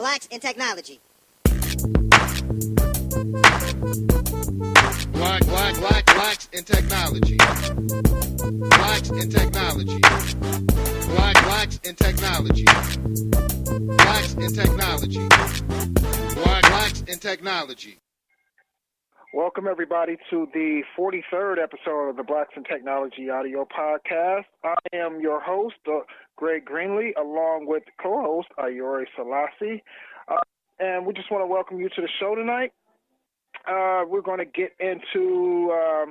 Blacks in Technology. Blacks in technology. Blacks in technology. Blacks in technology. Blacks in technology. Blacks in technology. Welcome, everybody, to the 43rd episode of the Blacks in Technology audio podcast. I am your host, Greg Greenlee, along with co-host Ayori Selassie. And we just want to welcome you to the show tonight. We're going to get into a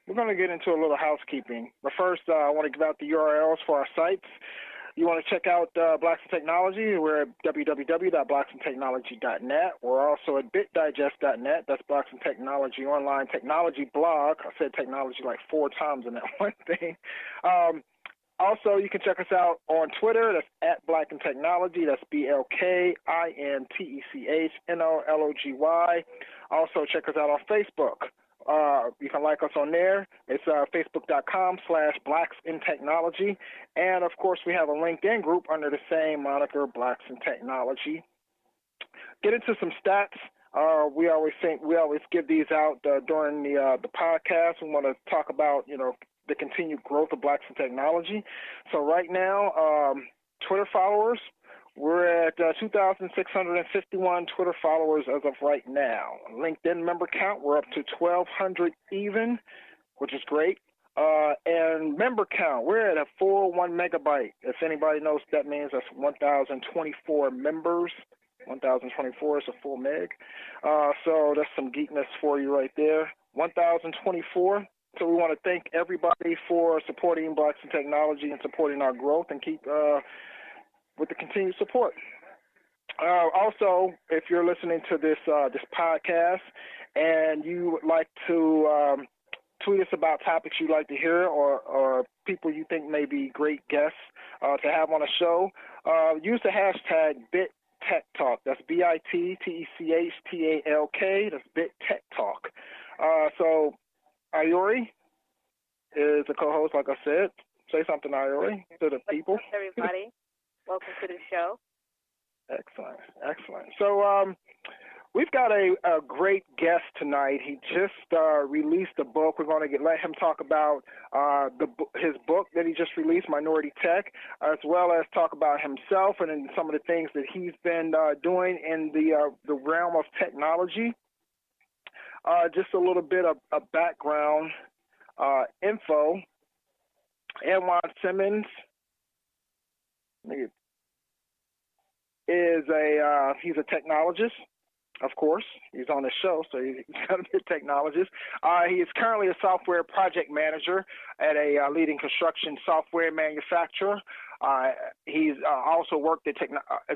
little housekeeping. But first, I want to give out the URLs for our sites. You want to check out Blacks in Technology. We're at www.blacksintechnology.net. We're also at bitdigest.net. That's Blacks in Technology online technology blog. I said technology like 4 times in that one thing. Also, you can check us out on Twitter. That's at Black in Technology. That's BLKINTECHNOLOGY. Also, check us out on Facebook. You can like us on there. It's facebook.com/blacksinTechnology. And, of course, we have a LinkedIn group under the same moniker, Blacks in Technology. Get into some stats. We always give these out during the podcast. We want to talk about, the continued growth of Blacks in Technology. So right now, Twitter followers, we're at 2,651 Twitter followers as of right now. LinkedIn member count, we're up to 1,200 even, which is great. And member count, we're at a 401 megabyte. If anybody knows what that means, that's 1,024 members. 1,024 is a full meg. So that's some geekness for you right there. 1,024. So we want to thank everybody for supporting Blacks in Technology and supporting our growth, and keep with the continued support. Also, if you're listening to this podcast and you would like to tweet us about topics you'd like to hear, or people you think may be great guests to have on a show, use the hashtag BitTechTalk. That's BITTECHTALK. That's BitTechTalk. So Ayori is the co-host, like I said. Say something, Ayori, to the people. What's up, everybody? Welcome to the show. Excellent. So we've got a great guest tonight. He just released a book. We're going to let him talk about his book that he just released, Minority Tech, as well as talk about himself and some of the things that he's been doing in the realm of technology. Just a little bit of background info. Anjuan Simmons is he's a technologist, of course. He's on the show, so he's got to be a technologist. He is currently a software project manager at a leading construction software manufacturer. He's also worked as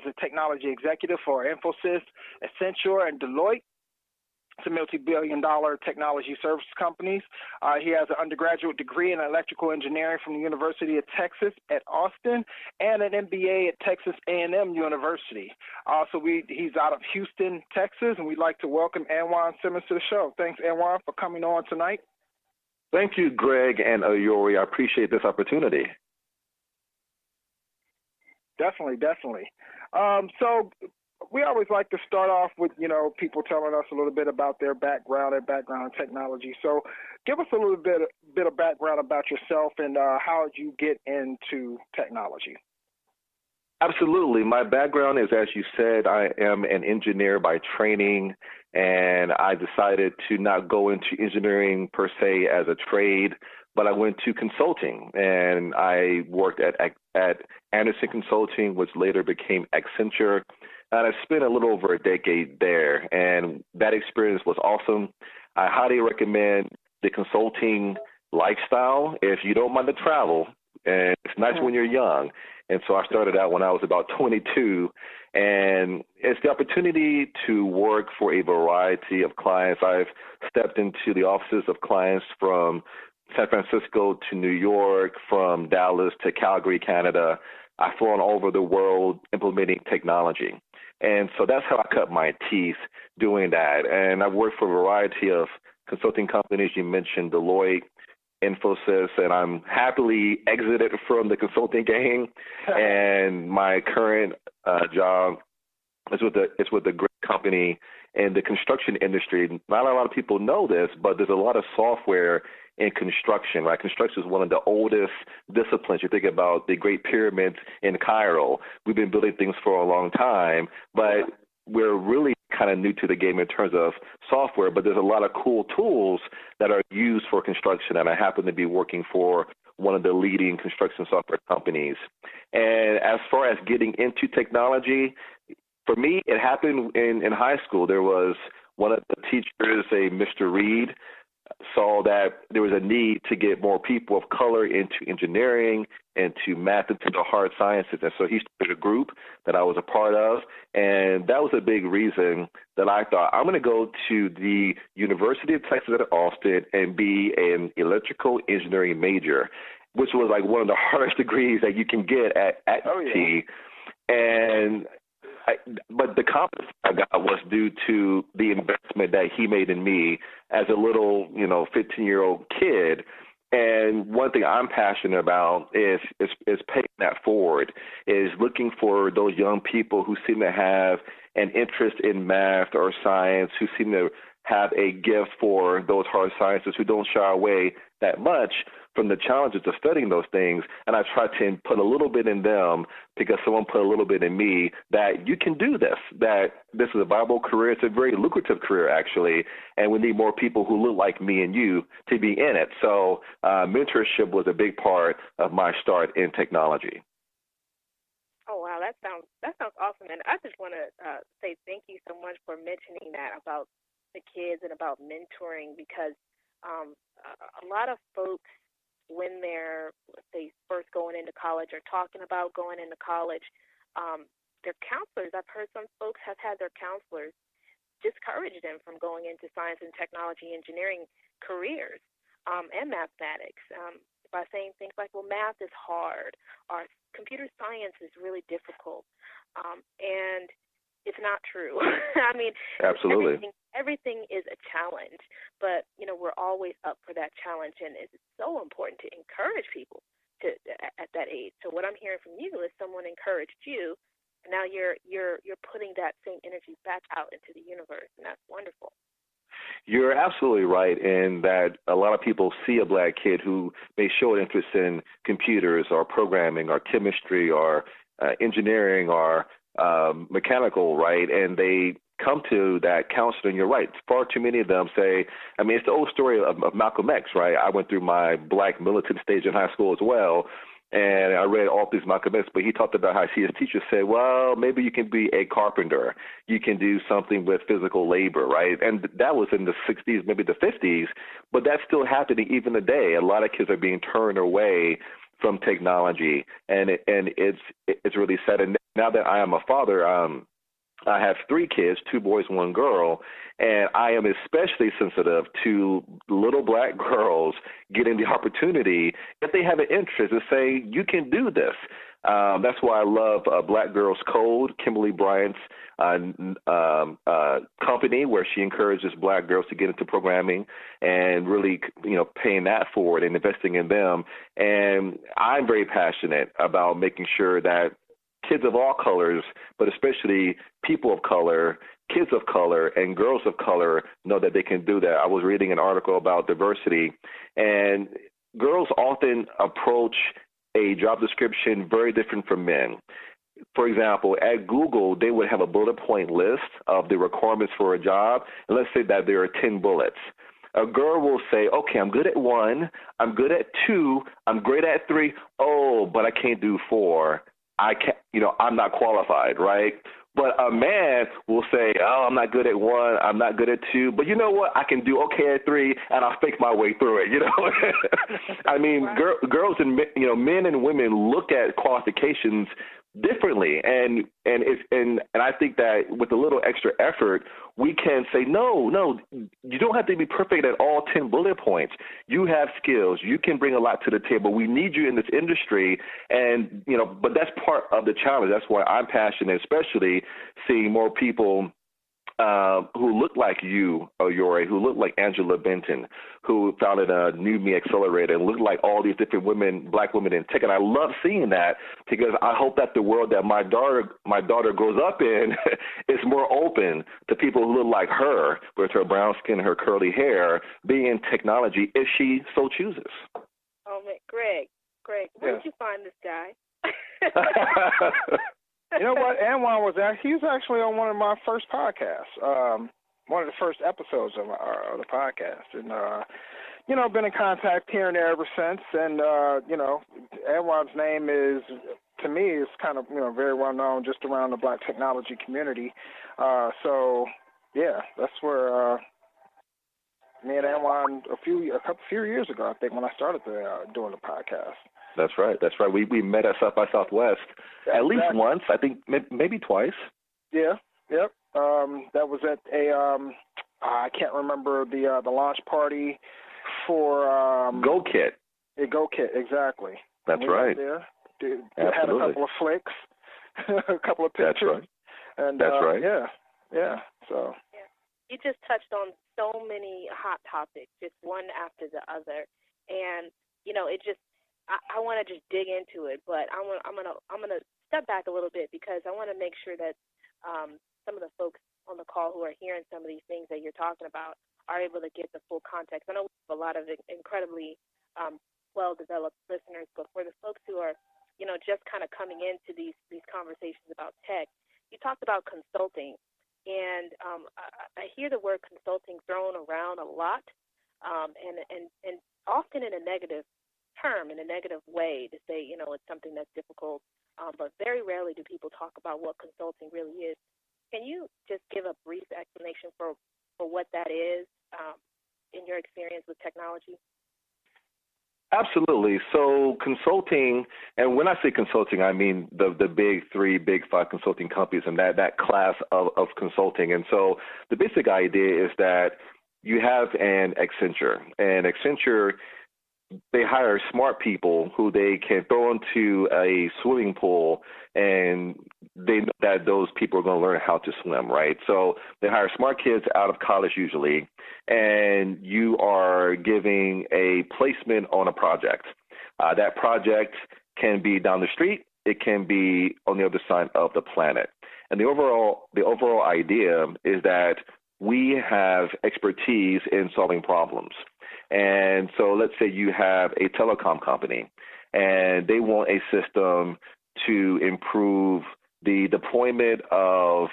a technology executive for Infosys, Accenture, and Deloitte. It's a multi-billion-dollar technology service companies. He has an undergraduate degree in electrical engineering from the University of Texas at Austin and an MBA at Texas A&M University. He's out of Houston, Texas, and we'd like to welcome Anjuan Simmons to the show. Thanks, Anjuan, for coming on tonight. Thank you, Greg and Ayori. I appreciate this opportunity. Definitely. So we always like to start off with, people telling us a little bit about their background in technology. So give us a little bit of background about yourself and how did you get into technology? Absolutely. My background is, as you said, I am an engineer by training, and I decided to not go into engineering per se as a trade, but I went to consulting, and I worked at Anderson Consulting, which later became Accenture. And I spent a little over a decade there, and that experience was awesome. I highly recommend the consulting lifestyle if you don't mind the travel, and it's nice when you're young. And so I started out when I was about 22, and it's the opportunity to work for a variety of clients. I've stepped into the offices of clients from San Francisco to New York, from Dallas to Calgary, Canada. I've flown all over the world implementing technology. And so that's how I cut my teeth doing that. And I've worked for a variety of consulting companies. You mentioned Deloitte, Infosys, and I'm happily exited from the consulting game. And my current job It's with a great company in the construction industry. Not a lot of people know this, but there's a lot of software in construction, right? Construction is one of the oldest disciplines. You think about the Great Pyramids in Cairo. We've been building things for a long time, but we're really kind of new to the game in terms of software, but there's a lot of cool tools that are used for construction, and I happen to be working for one of the leading construction software companies. And as far as getting into technology, for me, it happened in high school. There was one of the teachers, a Mr. Reed, saw that there was a need to get more people of color into engineering, into math, into the hard sciences. And so he started a group that I was a part of. And that was a big reason that I thought, I'm going to go to the University of Texas at Austin and be an electrical engineering major, which was like one of the hardest degrees that you can get at UT. And but the confidence I got was due to the investment that he made in me as a little, 15-year-old kid. And one thing I'm passionate about is paying that forward, is looking for those young people who seem to have an interest in math or science, who seem to have a gift for those hard sciences, who don't shy away that much from the challenges of studying those things. And I try to put a little bit in them because someone put a little bit in me that you can do this, that this is a viable career. It's a very lucrative career, actually, and we need more people who look like me and you to be in it. So mentorship was a big part of my start in technology. Oh, wow, that sounds awesome. And I just want to say thank you so much for mentioning that about the kids and about mentoring, because a lot of folks, when they're, let's say, first going into college or talking about going into college, their counselors, I've heard some folks have had their counselors discourage them from going into science and technology engineering careers and mathematics by saying things like, well, math is hard, or computer science is really difficult. And it's not true. I mean, absolutely. Everything is a challenge, but, we're always up for that challenge, and it's so important to encourage people at that age. So what I'm hearing from you is someone encouraged you, and now you're putting that same energy back out into the universe, and that's wonderful. You're absolutely right in that a lot of people see a black kid who may show an interest in computers or programming or chemistry or engineering or mechanical, right? And they come to that counselor, and you're right. Far too many of them say, I mean, it's the old story of Malcolm X, right? I went through my black militant stage in high school as well, and I read all these Malcolm X, but he talked about how his teacher said, well, maybe you can be a carpenter. You can do something with physical labor, right? And that was in the 60s, maybe the 50s, but that's still happening even today. A lot of kids are being turned away from technology, and it's really sad. And now that I am a father, I have 3 kids, 2 boys, 1 girl, and I am especially sensitive to little black girls getting the opportunity, if they have an interest, to say, you can do this. That's why I love Black Girls Code, Kimberly Bryant's company, where she encourages black girls to get into programming and really, paying that forward and investing in them. And I'm very passionate about making sure that kids of all colors, but especially people of color, kids of color, and girls of color know that they can do that. I was reading an article about diversity, and girls often approach a job description very different from men. For example, at Google, they would have a bullet point list of the requirements for a job, and let's say that there are 10 bullets. A girl will say, okay, I'm good at 1, I'm good at 2, I'm great at 3, oh, but I can't do 4. I can't, I'm not qualified, right? But a man will say, oh, I'm not good at 1, I'm not good at 2, but you know what? I can do okay at 3, and I'll fake my way through it, I mean, girls and men and women look at qualifications differently, and I think that with a little extra effort, we can say, no, you don't have to be perfect at all 10 bullet points. You have skills. You can bring a lot to the table. We need you in this industry, and but that's part of the challenge. That's why I'm passionate, especially seeing more people who looked like you, Oyore, who looked like Angela Benton, who founded a New Me Accelerator and looked like all these different women, black women in tech. And I love seeing that because I hope that the world that my daughter grows up in is more open to people who look like her with her brown skin, her curly hair, being in technology if she so chooses. Oh, man, Greg, where did you find this guy? You know what? Anjuan he was actually on one of my first podcasts, one of the first episodes of the podcast, and you know, been in contact here and there ever since. And you know, Anjuan's name is, to me, is kind of, you know, very well known just around the Black technology community. So yeah, that's where me and Anjuan a few years ago, I think, when I started doing the podcast. That's right. We met at South by Southwest at least once, I think maybe twice. Yeah, yep. That was at a I can't remember the launch party for GoKit. Yeah, GoKit, exactly. That's right. There. Absolutely. Had a couple of flicks, a couple of pictures. That's right. And that's right. Yeah. So. Yeah. You just touched on so many hot topics, just one after the other, and you know, it just. I want to just dig into it, but I'm gonna step back a little bit because I want to make sure that some of the folks on the call who are hearing some of these things that you're talking about are able to get the full context. I know we have a lot of incredibly well-developed listeners, but for the folks who are, you know, just kind of coming into these conversations about tech, you talked about consulting, and I hear the word consulting thrown around a lot, and often in a negative term, in a negative way, to say, you know, it's something that's difficult, but very rarely do people talk about what consulting really is. Can you just give a brief explanation for what that is in your experience with technology? Absolutely. So consulting, and when I say consulting, I mean the big three, big five consulting companies and that class of consulting. And so the basic idea is that you have an Accenture, and Accenture, they hire smart people who they can throw into a swimming pool, and they know that those people are going to learn how to swim, right? So they hire smart kids out of college usually, and you are giving a placement on a project. That project can be down the street. It can be on the other side of the planet. And the overall idea is that we have expertise in solving problems. And so let's say you have a telecom company and they want a system to improve the deployment of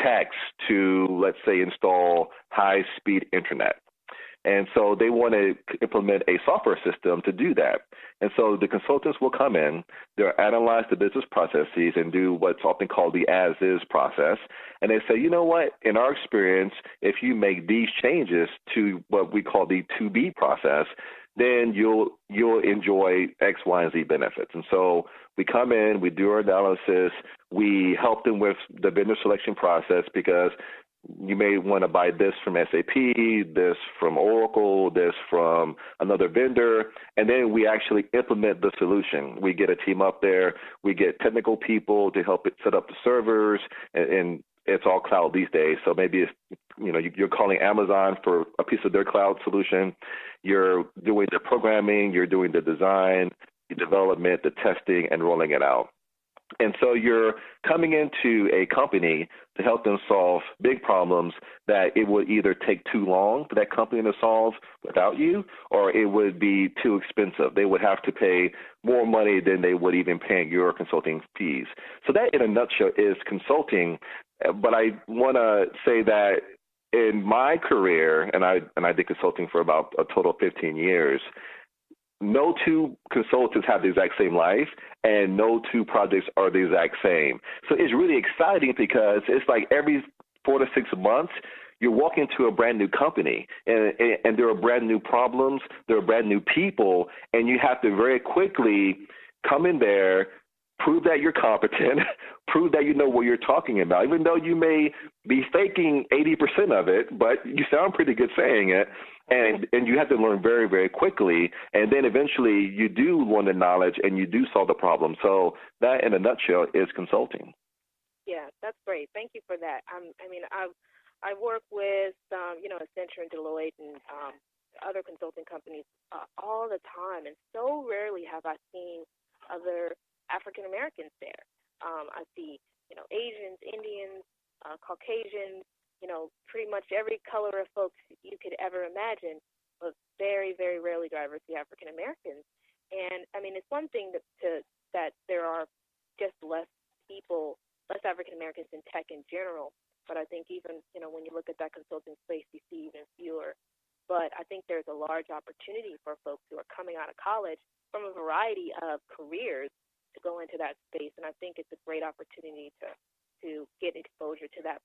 text to, let's say, install high-speed internet. And so they want to implement a software system to do that. And so the consultants will come in, they'll analyze the business processes and do what's often called the as-is process. And they say, you know what, in our experience, if you make these changes to what we call the to-be process, then you'll enjoy X, Y, and Z benefits. And so we come in, we do our analysis, we help them with the vendor selection process because you may want to buy this from SAP, this from Oracle, this from another vendor, and then we actually implement the solution. We get a team up there. We get technical people to help it set up the servers, and it's all cloud these days. So maybe it's, you know, you're calling Amazon for a piece of their cloud solution. You're doing the programming, you're doing the design, the development, the testing, and rolling it out. And so you're coming into a company to help them solve big problems that it would either take too long for that company to solve without you, or it would be too expensive. They would have to pay more money than they would even pay your consulting fees. So that, in a nutshell, is consulting. But I want to say that in my career, and I did consulting for about a total of 15 years, no two consultants have the exact same life, and no two projects are the exact same. So it's really exciting because it's like every 4 to 6 months, you're walking to a brand new company, and there are brand new problems, there are brand new people, and you have to very quickly come in there, prove that you're competent, prove that you know what you're talking about, even though you may be faking 80% of it, but you sound pretty good saying it. And you have to learn very, very quickly. And then eventually you do learn the knowledge and you do solve the problem. So that, in a nutshell, is consulting. Yeah, that's great. Thank you for that. I mean, I work with, Accenture and Deloitte and other consulting companies all the time, and so rarely have I seen other African Americans there. I see, Asians, Indians, Caucasians, pretty much every color of folks you could ever imagine, but very, very rarely do I ever see African Americans. And I mean, it's one thing that there are just less African Americans in tech in general, but I think even, when you look at that consulting space, you see even fewer. But I think there's a large opportunity for folks who are coming out of college from a variety of careers to go into that space, and I think it's a great opportunity to get exposure to that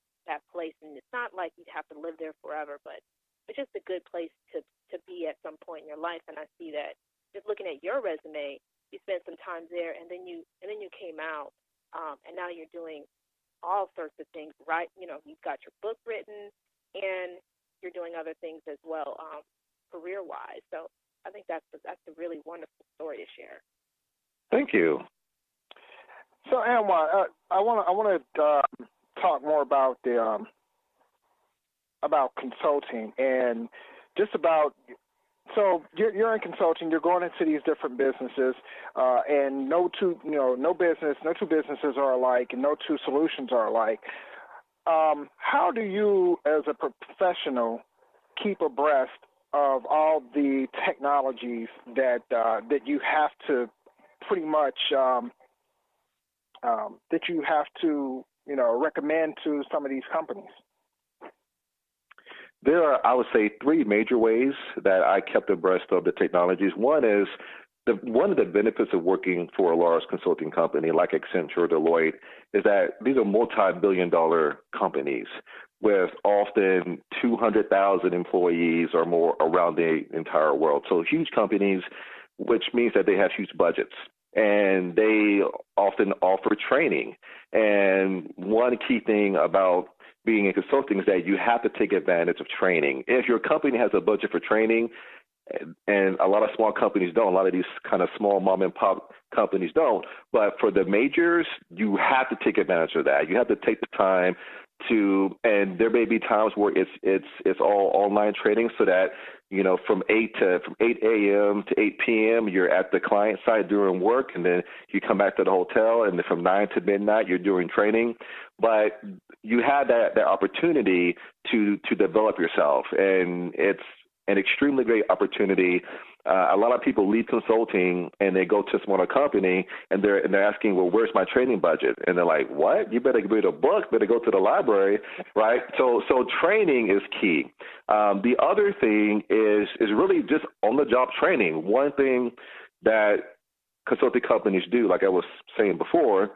place. And it's not like you have to live there forever, but it's just a good place to be at some point in your life. And I see that just looking at your resume, you spent some time there, and then you came out, and now you're doing all sorts of things, right? You've got your book written, and you're doing other things as well, career-wise. So I think that's a really wonderful story to share. Thank you. So, Anjuan, I want to talk more about about consulting and just about. So you're in consulting. You're going into these different businesses, and no two businesses are alike, and no two solutions are alike. How do you, as a professional, keep abreast of all the technologies that you have to pretty much recommend to some of these companies? There are, I would say, three major ways that I kept abreast of the technologies. One is one of the benefits of working for a large consulting company like Accenture or Deloitte is that these are multi-billion-dollar companies with often 200,000 employees or more around the entire world. So huge companies, which means that they have huge budgets. And they often offer training. And one key thing about being in consulting is that you have to take advantage of training. If your company has a budget for training, and a lot of small companies don't, a lot of these kind of small mom and pop companies don't, but for the majors, you have to take advantage of that. You have to take the time to, and there may be times where it's all online training, so that from 8 a.m. to 8 p.m. you're at the client side doing work, and then you come back to the hotel, and then from 9 to midnight you're doing training. But you have that opportunity to develop yourself, and it's an extremely great opportunity. A lot of people leave consulting and they go to a smaller company, and they're asking, well, where's my training budget? And they're like, what? You better read a book, better go to the library, right? So training is key. The other thing is really just on-the-job training. One thing that consulting companies do, like I was saying before,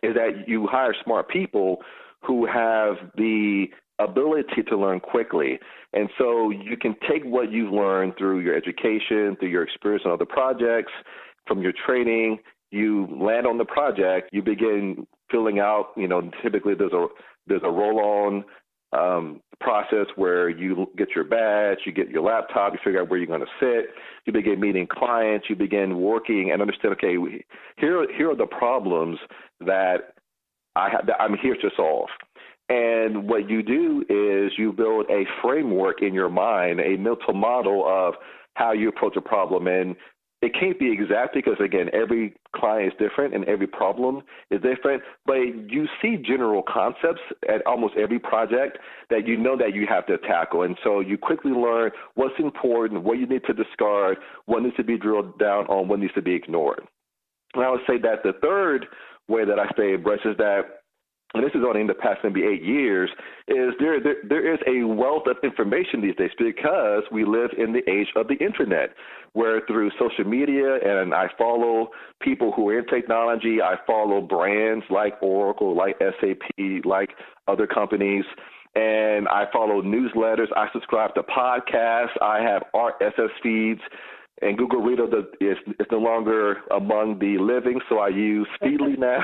is that you hire smart people who have the ability to learn quickly. And so you can take what you've learned through your education, through your experience on other projects, from your training, you land on the project, you begin filling out, typically there's a roll-on process where you get your badge, you get your laptop, you figure out where you're going to sit, you begin meeting clients, you begin working and understand, okay, here are the problems that I'm here to solve. And what you do is you build a framework in your mind, a mental model of how you approach a problem. And it can't be exact because, again, every client is different and every problem is different. But you see general concepts at almost every project that you know that you have to tackle. And so you quickly learn what's important, what you need to discard, what needs to be drilled down on, what needs to be ignored. And I would say that the third way that I stay abreast is that, and this is only in the past maybe 8 years, is there is a wealth of information these days because we live in the age of the internet, where through social media, and I follow people who are in technology, I follow brands like Oracle, like SAP, like other companies, and I follow newsletters, I subscribe to podcasts, I have RSS feeds, and Google Reader is no longer among the living, so I use Feedly now.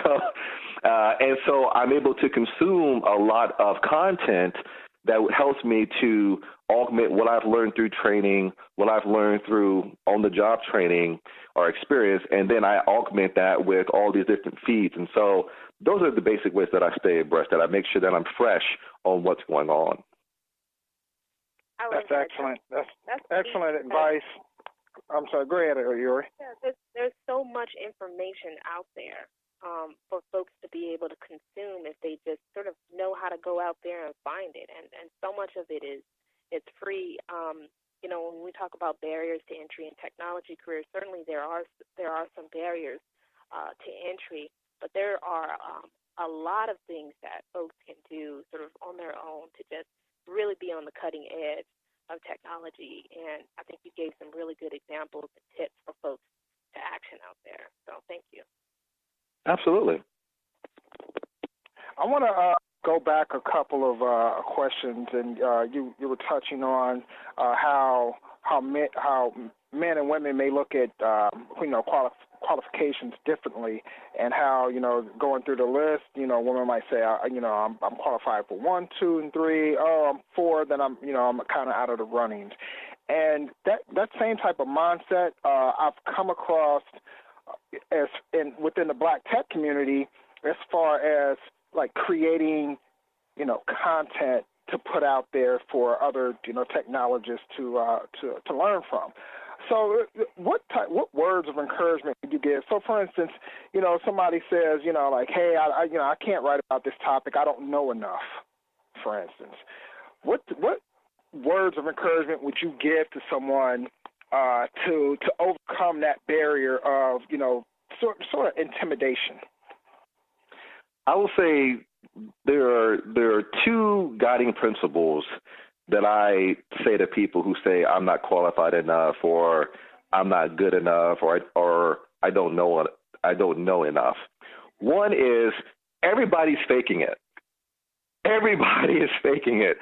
And so I'm able to consume a lot of content that helps me to augment what I've learned through training, what I've learned through on-the-job training or experience, and then I augment that with all these different feeds. And so those are the basic ways that I stay abreast, that I make sure that I'm fresh on what's going on. That's excellent. That's excellent advice. I'm sorry. Go ahead, Yuri. Yeah, there's so much information out there for folks to be able to consume if they just sort of know how to go out there and find it. And so much of it it's free. When we talk about barriers to entry in technology careers, certainly there are some barriers to entry, but there are a lot of things that folks can do sort of on their own to just really be on the cutting edge of technology. And I think you gave some really good examples and tips for folks to action out there. So thank you. Absolutely. I want to go back a couple of questions, and you were touching on how men and women may look at qualifications differently, and how going through the list, women might say, I'm qualified for 1, 2, and 3. Oh, I'm 4, then I'm kind of out of the runnings. And that same type of mindset I've come across within the Black tech community, as far as like creating content to put out there for other technologists to learn from. So what words of encouragement would you give? So for instance, somebody says, like, hey, I can't write about this topic. I don't know enough, for instance. What words of encouragement would you give to someone to overcome that barrier of, sort of intimidation? I will say there are two guiding principles that I say to people who say I'm not qualified enough, or I'm not good enough, or I don't know enough. One is everybody's faking it. Everybody is faking it.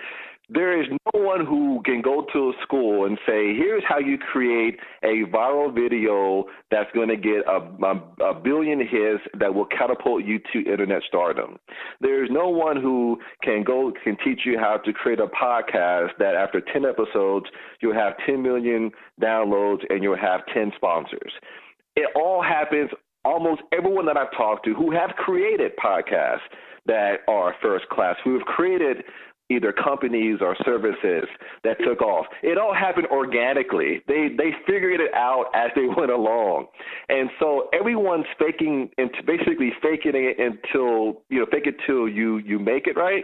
There is no one who can go to a school and say, here's how you create a viral video that's going to get a billion hits that will catapult you to internet stardom. There's no one who can teach you how to create a podcast that after 10 episodes, you'll have 10 million downloads and you'll have 10 sponsors. It all happens. Almost everyone that I've talked to who have created podcasts that are first class, who have created either companies or services that took off. It all happened organically. They figured it out as they went along. And so everyone's faking it until, fake it till you make it, right?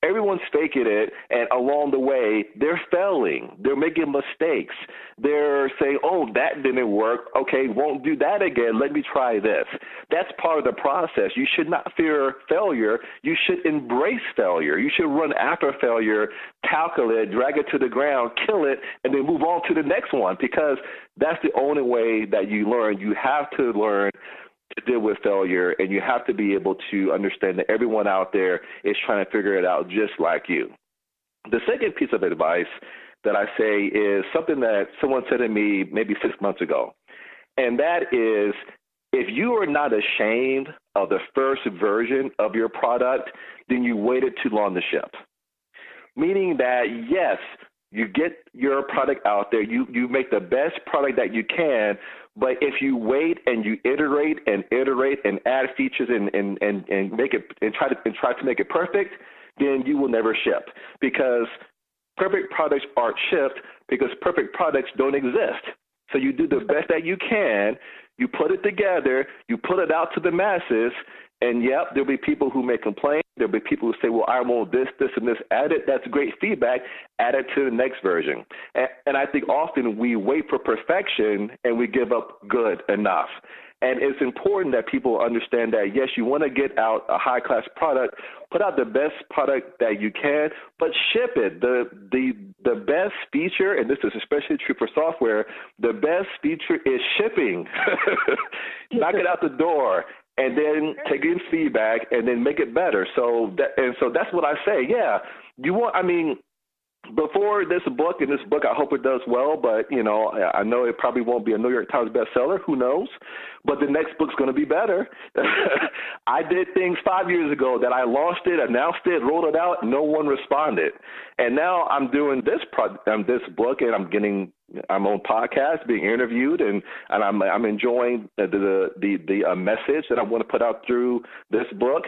Everyone's faking it, and along the way, they're failing. They're making mistakes. They're saying, oh, that didn't work. Okay, won't do that again. Let me try this. That's part of the process. You should not fear failure. You should embrace failure. You should run after failure, tackle it, drag it to the ground, kill it, and then move on to the next one, because that's the only way that you learn. You have to learn to deal with failure, and you have to be able to understand that everyone out there is trying to figure it out just like you. The second piece of advice that I say is something that someone said to me maybe 6 months ago, and that is, if you are not ashamed of the first version of your product, then you waited too long to ship. Meaning that, yes, you get your product out there, you make the best product that you can, but if you wait and you iterate and add features and make it and try to make it perfect, then you will never ship, because perfect products aren't shipped because perfect products don't exist. So you do the best that you can, you put it together, you put it out to the masses, and yep, there'll be people who may complain. There'll be people who say, well, I want this, and this added. That's great feedback. Add it to the next version. And I think often we wait for perfection and we give up good enough. And it's important that people understand that, yes, you want to get out a high-class product, put out the best product that you can, but ship it. The best feature, and this is especially true for software, the best feature is shipping. Knock it out the door, and then take in feedback, and then make it better. So that's what I say. Yeah, before this book, I hope it does well, but, you know, I know it probably won't be a New York Times bestseller. Who knows? But the next book's going to be better. I did things 5 years ago that I launched it, announced it, rolled it out. No one responded. And now I'm doing this book, and I'm on podcast, being interviewed, and I'm enjoying the message that I want to put out through this book.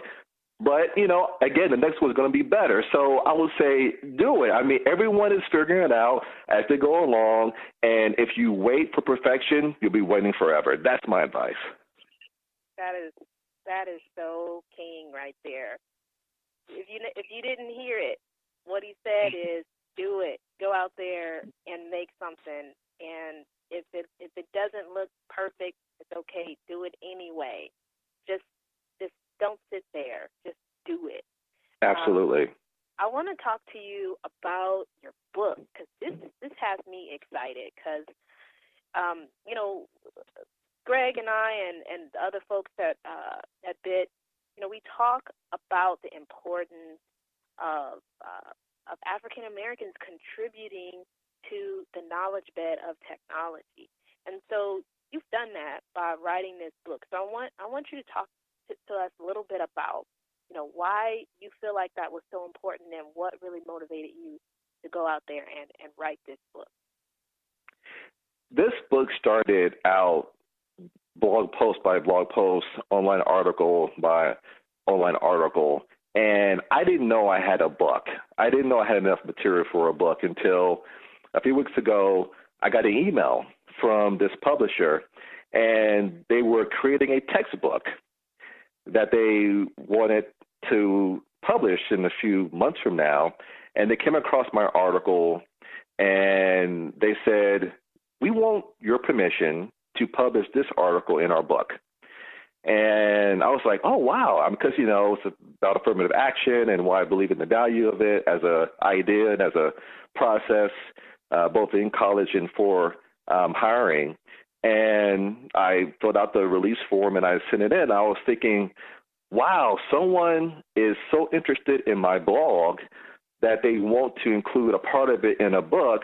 But, you know, again, the next one's going to be better. So I would say do it. I mean, everyone is figuring it out as they go along. And if you wait for perfection, you'll be waiting forever. That's my advice. That is so king right there. If you didn't hear it, what he said is do it. Go out there and make something. And if it doesn't look perfect, it's okay. Do it anyway. Just don't sit there. Just do it. Absolutely. I want to talk to you about your book because this has me excited because, you know, Greg and I and the other folks at BIT, you know, we talk about the importance of African Americans contributing to the knowledge bed of technology, and so you've done that by writing this book. So I want you to talk to us a little bit about, you know, why you feel like that was so important and what really motivated you to go out there and write this book. This book started out blog post by blog post, online article by online article, and I didn't know I had a book. I didn't know I had enough material for a book until a few weeks ago I got an email from this publisher, and they were creating a textbook that they wanted to publish in a few months from now. And they came across my article and they said, we want your permission to publish this article in our book. And I was like, oh, wow. Because, you know, it's about affirmative action and why I believe in the value of it as an idea and as a process, both in college and for hiring. And I filled out the release form and I sent it in. I was thinking, wow, someone is so interested in my blog that they want to include a part of it in a book.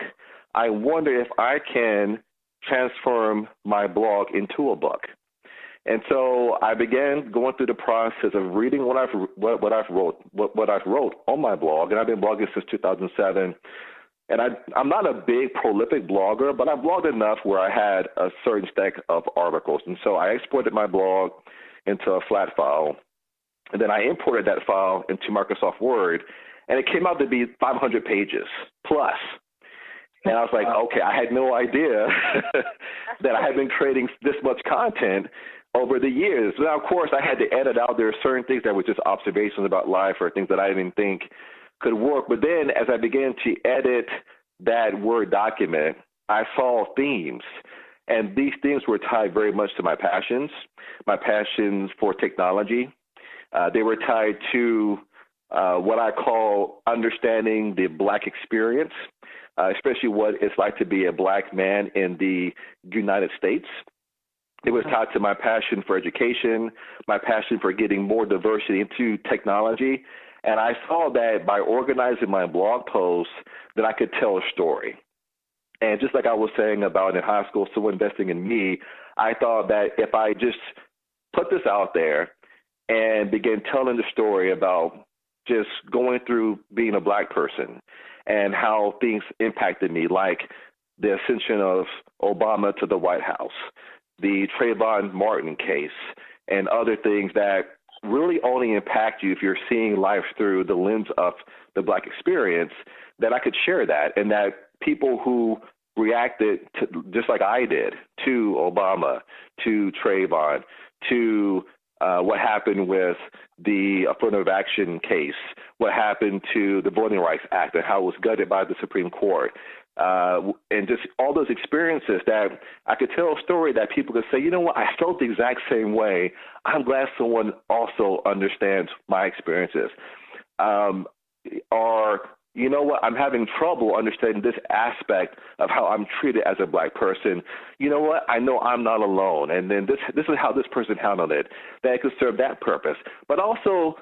I wonder if I can transform my blog into a book. And so I began going through the process of reading what I've wrote on my blog, and I've been blogging since 2007. And I'm not a big prolific blogger, but I blogged enough where I had a certain stack of articles. And so I exported my blog into a flat file, and then I imported that file into Microsoft Word, and it came out to be 500 pages plus. And I was like, okay, I had no idea that I had been creating this much content over the years. Now, of course, I had to edit out. There are certain things that were just observations about life or things that I didn't think could work. But then as I began to edit that Word document, I saw themes. And these themes were tied very much to my passions for technology. They were tied to what I call understanding the Black experience, especially what it's like to be a Black man in the United States. It was tied to my passion for education, my passion for getting more diversity into technology. And I saw that by organizing my blog posts that I could tell a story. And just like I was saying about in high school, someone investing in me, I thought that if I just put this out there and begin telling the story about just going through being a Black person and how things impacted me, like the ascension of Obama to the White House, the Trayvon Martin case, and other things that really only impact you if you're seeing life through the lens of the Black experience, that I could share that, and that people who reacted to, just like I did, to Obama, to Trayvon, to what happened with the affirmative action case, what happened to the Voting Rights Act and how it was gutted by the Supreme Court, and just all those experiences, that I could tell a story that people could say, you know what, I felt the exact same way. I'm glad someone also understands my experiences. Or, you know what, I'm having trouble understanding this aspect of how I'm treated as a Black person. You know what, I know I'm not alone. And then this is how this person handled it. That it could serve that purpose. But also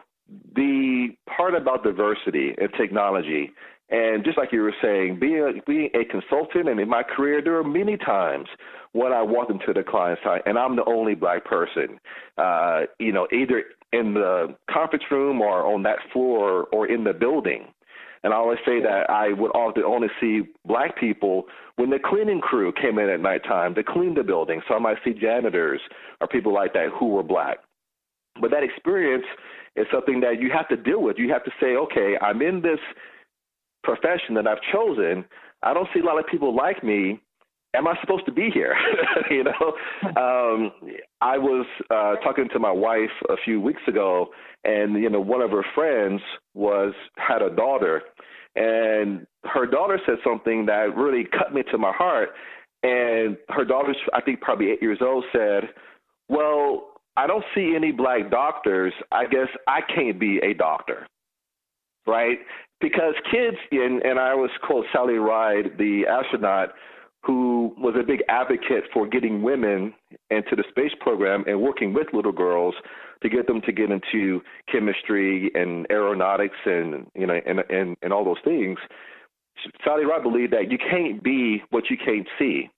the part about diversity and technology, and just like you were saying, being a consultant, and in my career, there were many times when I walked into the client site and I'm the only black person, either in the conference room or on that floor or in the building. And I always say that I would often only see black people when the cleaning crew came in at nighttime to clean the building. So I might see janitors or people like that who were black. But that experience is something that you have to deal with. You have to say, okay, I'm in this profession that I've chosen. I don't see a lot of people like me. Am I supposed to be here? I was talking to my wife a few weeks ago, and one of her friends had a daughter, and her daughter said something that really cut me to my heart. And her daughter's, I think, probably 8 years old, said, "Well, I don't see any black doctors. I guess I can't be a doctor." Right? Because kids, and I always quote Sally Ride, the astronaut, who was a big advocate for getting women into the space program and working with little girls to get them to get into chemistry and aeronautics and all those things. Sally Ride believed that you can't be what you can't see.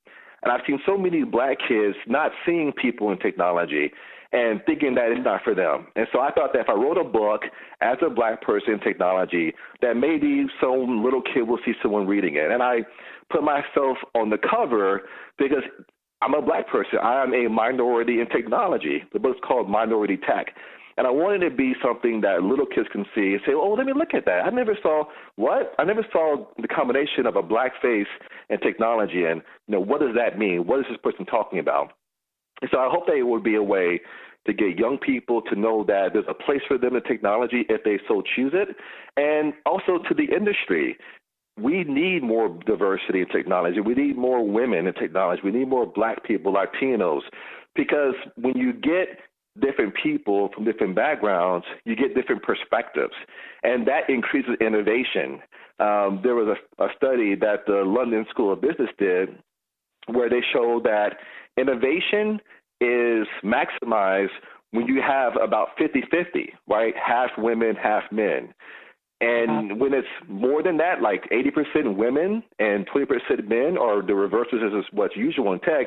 And I've seen so many black kids not seeing people in technology and thinking that it's not for them. And so I thought that if I wrote a book as a black person in technology, that maybe some little kid will see someone reading it. And I put myself on the cover because I'm a black person. I am a minority in technology. The book's called Minority Tech. And I wanted it to be something that little kids can see and say, oh, let me look at that. I never saw the combination of a black face and technology, and what does that mean? What is this person talking about? And so I hope that it would be a way to get young people to know that there's a place for them in technology if they so choose it, and also to the industry. We need more diversity in technology. We need more women in technology. We need more black people, Latinos, because when you get different people from different backgrounds, you get different perspectives, and that increases innovation. There was a study that the London School of Business did where they showed that innovation is maximized when you have about 50-50, right? Half women, half men. And when it's more than that, like 80% women and 20% men, or the reverse is what's usual in tech,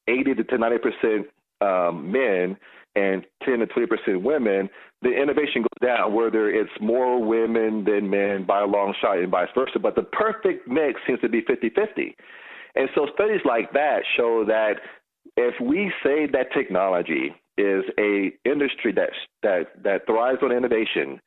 80 to 90% men and 10 to 20% women, the innovation goes down, whether it's more women than men by a long shot and vice versa. But the perfect mix seems to be 50-50. And so studies like that show that if we say that technology is a industry that thrives on innovation,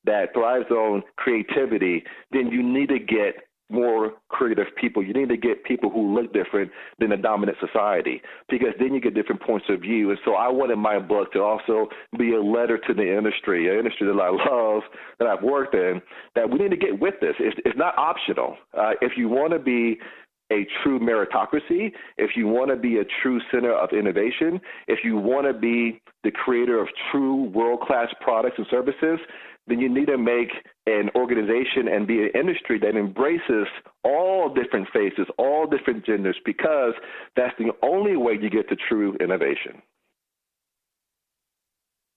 that thrives on creativity, then you need to get more creative people. You need to get people who look different than the dominant society, because then you get different points of view. And so I wanted my book to also be a letter to the industry, an industry that I love, that I've worked in, that we need to get with this. It's not optional. If you want to be a true meritocracy, if you want to be a true center of innovation, if you want to be the creator of true world-class products and services, then you need to make an organization and be an industry that embraces all different faces, all different genders, because that's the only way you get to true innovation.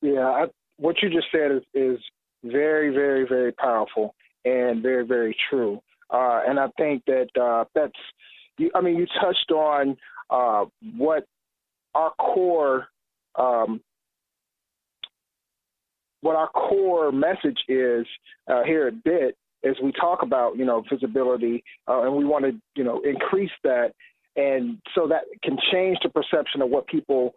Yeah, what you just said is very, very, very powerful and very, very true. And I think that you touched on what our core message is here at BIT as we talk about, visibility, and we want to, increase that. And so that can change the perception of what people,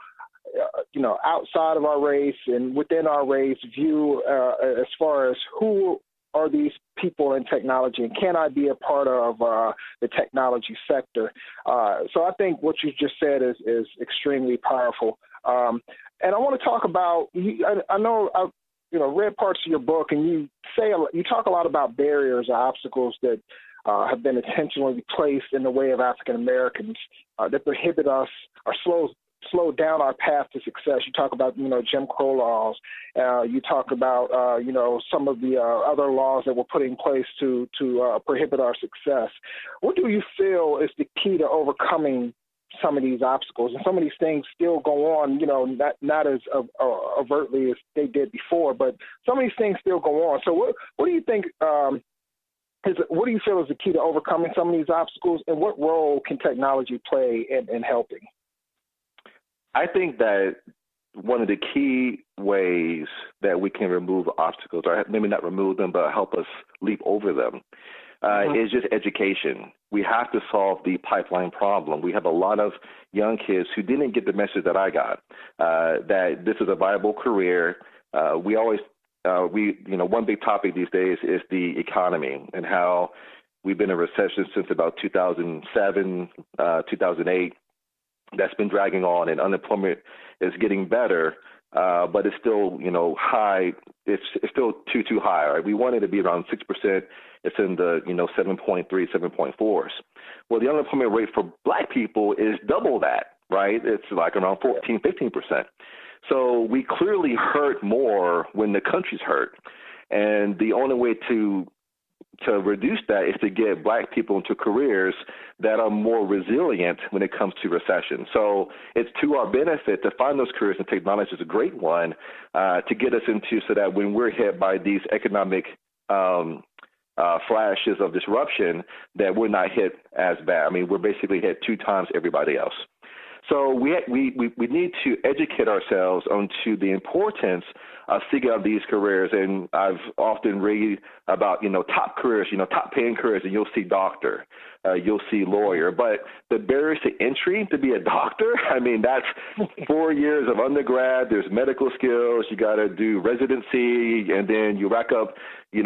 outside of our race and within our race view as far as who are these people in technology, and can I be a part of the technology sector? So I think what you just said is extremely powerful. And I want to talk about, I know I've read parts of your book, and you talk a lot about barriers or obstacles that have been intentionally placed in the way of African Americans that prohibit us or slow down our path to success. You talk about, Jim Crow laws. You talk about, some of the other laws that were put in place to prohibit our success. What do you feel is the key to overcoming some of these obstacles, and some of these things still go on, not as overtly as they did before, but some of these things still go on. So what do you think what do you feel is the key to overcoming some of these obstacles, and what role can technology play in helping? I think that one of the key ways that we can remove obstacles, or maybe not remove them, but help us leap over them, is just education. We have to solve the pipeline problem. We have a lot of young kids who didn't get the message that I got, that this is a viable career. One big topic these days is the economy and how we've been in recession since about 2007, 2008. That's been dragging on, and unemployment is getting better, but it's still, high. It's still too high. Right? We want it to be around 6%. It's in the 7.3, 7.4s. Well, the unemployment rate for Black people is double that, right? It's like around 14, 15%. So we clearly hurt more when the country's hurt, and the only way to reduce that is to get Black people into careers that are more resilient when it comes to recession. So it's to our benefit to find those careers, and technology is a great one to get us into, so that when we're hit by these economic flashes of disruption, that we're not hit as bad. I mean, we're basically hit 2 times everybody else. So we need to educate ourselves onto the importance of seeking out these careers. And I've often read about, top careers, top paying careers, and you'll see doctor, you'll see lawyer. But the barriers to entry to be a doctor, I mean, that's 4 years of undergrad. There's medical skills. You got to do residency, and then you rack up,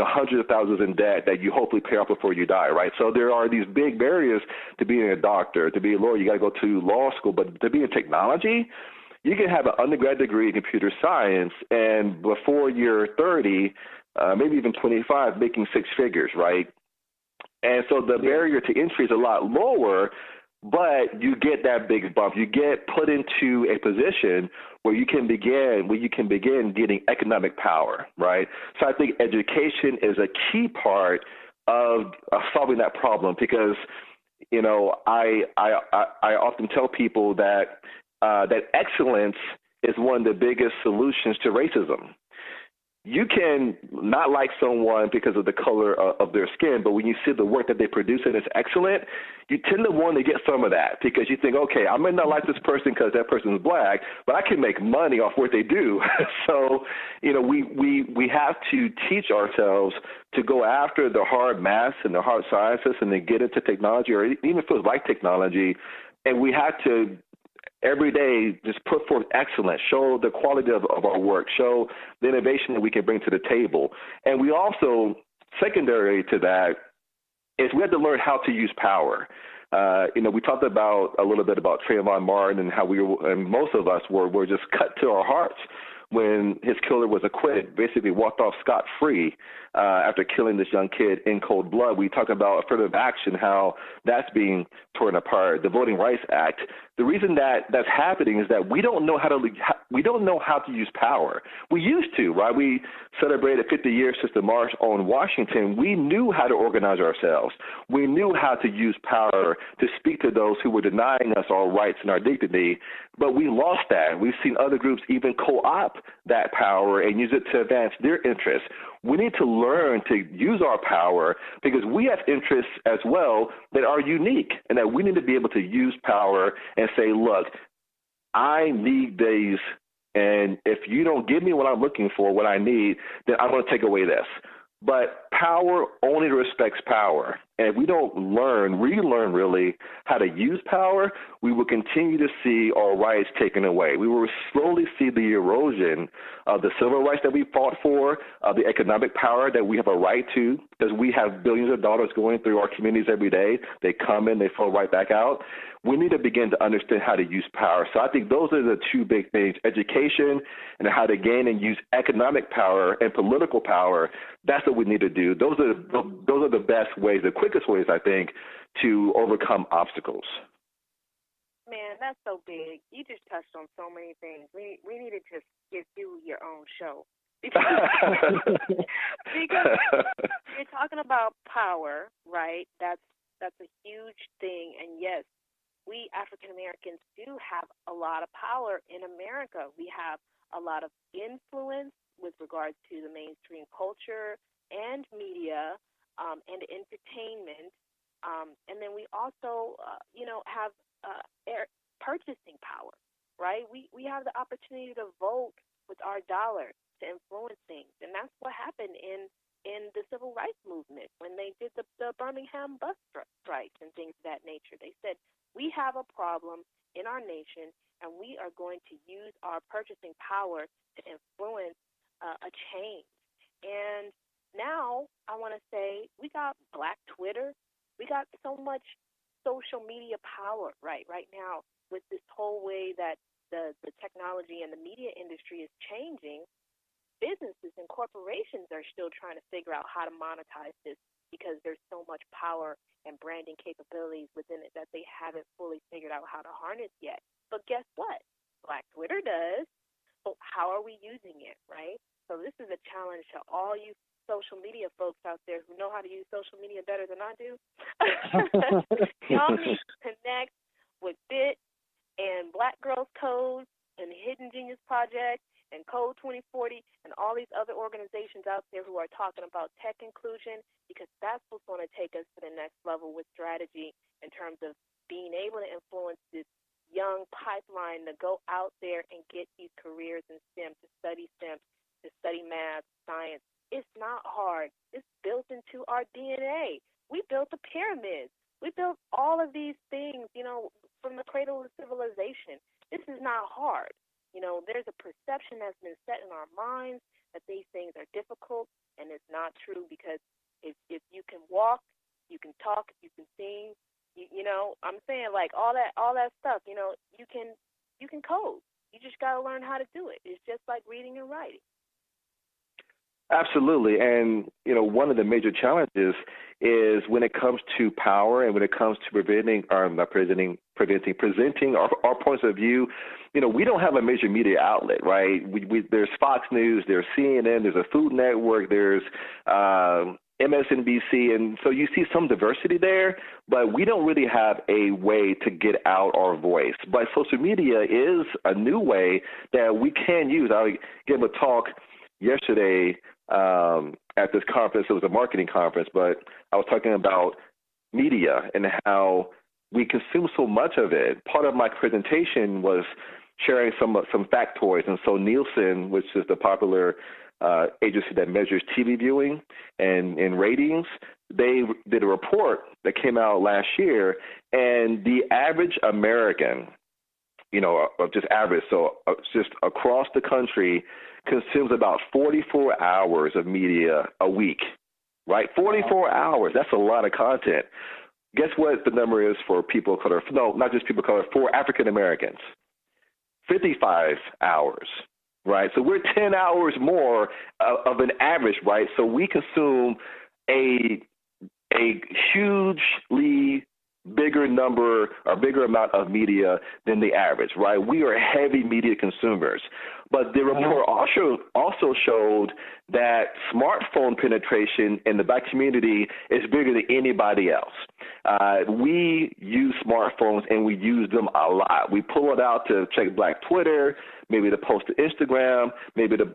hundreds of thousands in debt that you hopefully pay off before you die, right? So there are these big barriers to being a doctor. To be a lawyer, you got to go to law school. But to be in technology, you can have an undergrad degree in computer science, and before you're 30, maybe even 25, making 6 figures, right? And so the barrier to entry is a lot lower, but you get that big bump. You get put into a position where you can begin getting economic power, right? So I think education is a key part of solving that problem, because I often tell people that excellence is one of the biggest solutions to racism. You can not like someone because of the color of their skin, but when you see the work that they produce and it's excellent, you tend to want to get some of that, because you think, okay, I may not like this person because that person is Black, but I can make money off what they do. So, we have to teach ourselves to go after the hard maths and the hard sciences, and then get into technology, or even if it's like technology, and we have to every day just put forth excellence, show the quality of our work, show the innovation that we can bring to the table. And we also, secondary to that, is we have to learn how to use power. We talked about a little bit about Trayvon Martin and how and most of us were just cut to our hearts when his killer was acquitted, basically walked off scot-free after killing this young kid in cold blood. We talk about affirmative action, how that's being torn apart, the Voting Rights Act. The reason that's happening is that we don't know how to use power. We used to, right? We celebrated 50 years since the March on Washington. We knew how to organize ourselves. We knew how to use power to speak to those who were denying us our rights and our dignity, but we lost that. We've seen other groups even co-opt that power and use it to advance their interests. We need to learn to use our power, because we have interests as well that are unique, and that we need to be able to use power and say, look, I need these, and if you don't give me what I'm looking for, what I need, then I'm going to take away this. But power only respects power. And if we don't relearn really how to use power, we will continue to see our rights taken away. We will slowly see the erosion of the civil rights that we fought for, of the economic power that we have a right to, because we have billions of dollars going through our communities every day. They come in, they flow right back out. We need to begin to understand how to use power. So I think those are the 2 big things: education and how to gain and use economic power and political power. That's what we need to do. Those are the best ways, the quickest ways, I think, to overcome obstacles. Man, that's so big. You just touched on so many things. We need to just give you your own show. Because you're talking about power, right? That's a huge thing. And yes, we African Americans do have a lot of power in America. We have a lot of influence with regard to the mainstream culture and media and entertainment. And then we also, have purchasing power, right? We have the opportunity to vote with our dollar to influence things. And that's what happened in the civil rights movement when they did the Birmingham bus strikes and things of that nature. They said, we have a problem in our nation, and we are going to use our purchasing power to influence a change. And now I want to say we got Black Twitter. We got so much social media power right now with this whole way that the technology and the media industry is changing. Businesses and corporations are still trying to figure out how to monetize this because there's so much power and branding capabilities within it that they haven't fully figured out how to harness yet. But guess what? Black Twitter does. So how are we using it, right? So this is a challenge to all you social media folks out there who know how to use social media better than I do. Y'all need to connect with BIT and Black Girls Code and Hidden Genius Project and Code 2040 and all these other organizations out there who are talking about tech inclusion, because that's what's going to take us to the next level with strategy in terms of being able to influence this young pipeline to go out there and get these careers in STEM, to study math, science. It's not hard. It's built into our DNA. We built the pyramids. We built all of these things, from the cradle of civilization. This is not hard. There's a perception that's been set in our minds that these things are difficult, and it's not true, because if you can walk, you can talk, you can sing, I'm saying, like, all that stuff, you can code. You just got to learn how to do it. It's just like reading and writing. Absolutely. And, one of the major challenges is when it comes to power and when it comes to presenting our points of view, we don't have a major media outlet, right? There's Fox News, there's CNN, there's a Food Network, there's MSNBC, and so you see some diversity there, but we don't really have a way to get out our voice. But social media is a new way that we can use. I gave a talk yesterday at this conference. It was a marketing conference, but I was talking about media and how we consume so much of it. Part of my presentation was sharing some factoids. And so Nielsen, which is the popular agency that measures TV viewing and ratings, they did a report that came out last year, and the average American, just average, so just across the country, consumes about 44 hours of media a week, right? 44 hours. That's a lot of content. Guess what the number is for people of color? No, not just people of color, for African Americans. 55 hours, right? So we're 10 hours more of an average, right? So we consume a hugely bigger amount of media than the average, right? We are heavy media consumers. But the report also showed that smartphone penetration in the Black community is bigger than anybody else. We use smartphones, and we use them a lot. We pull it out to check Black Twitter, maybe to post to Instagram, maybe to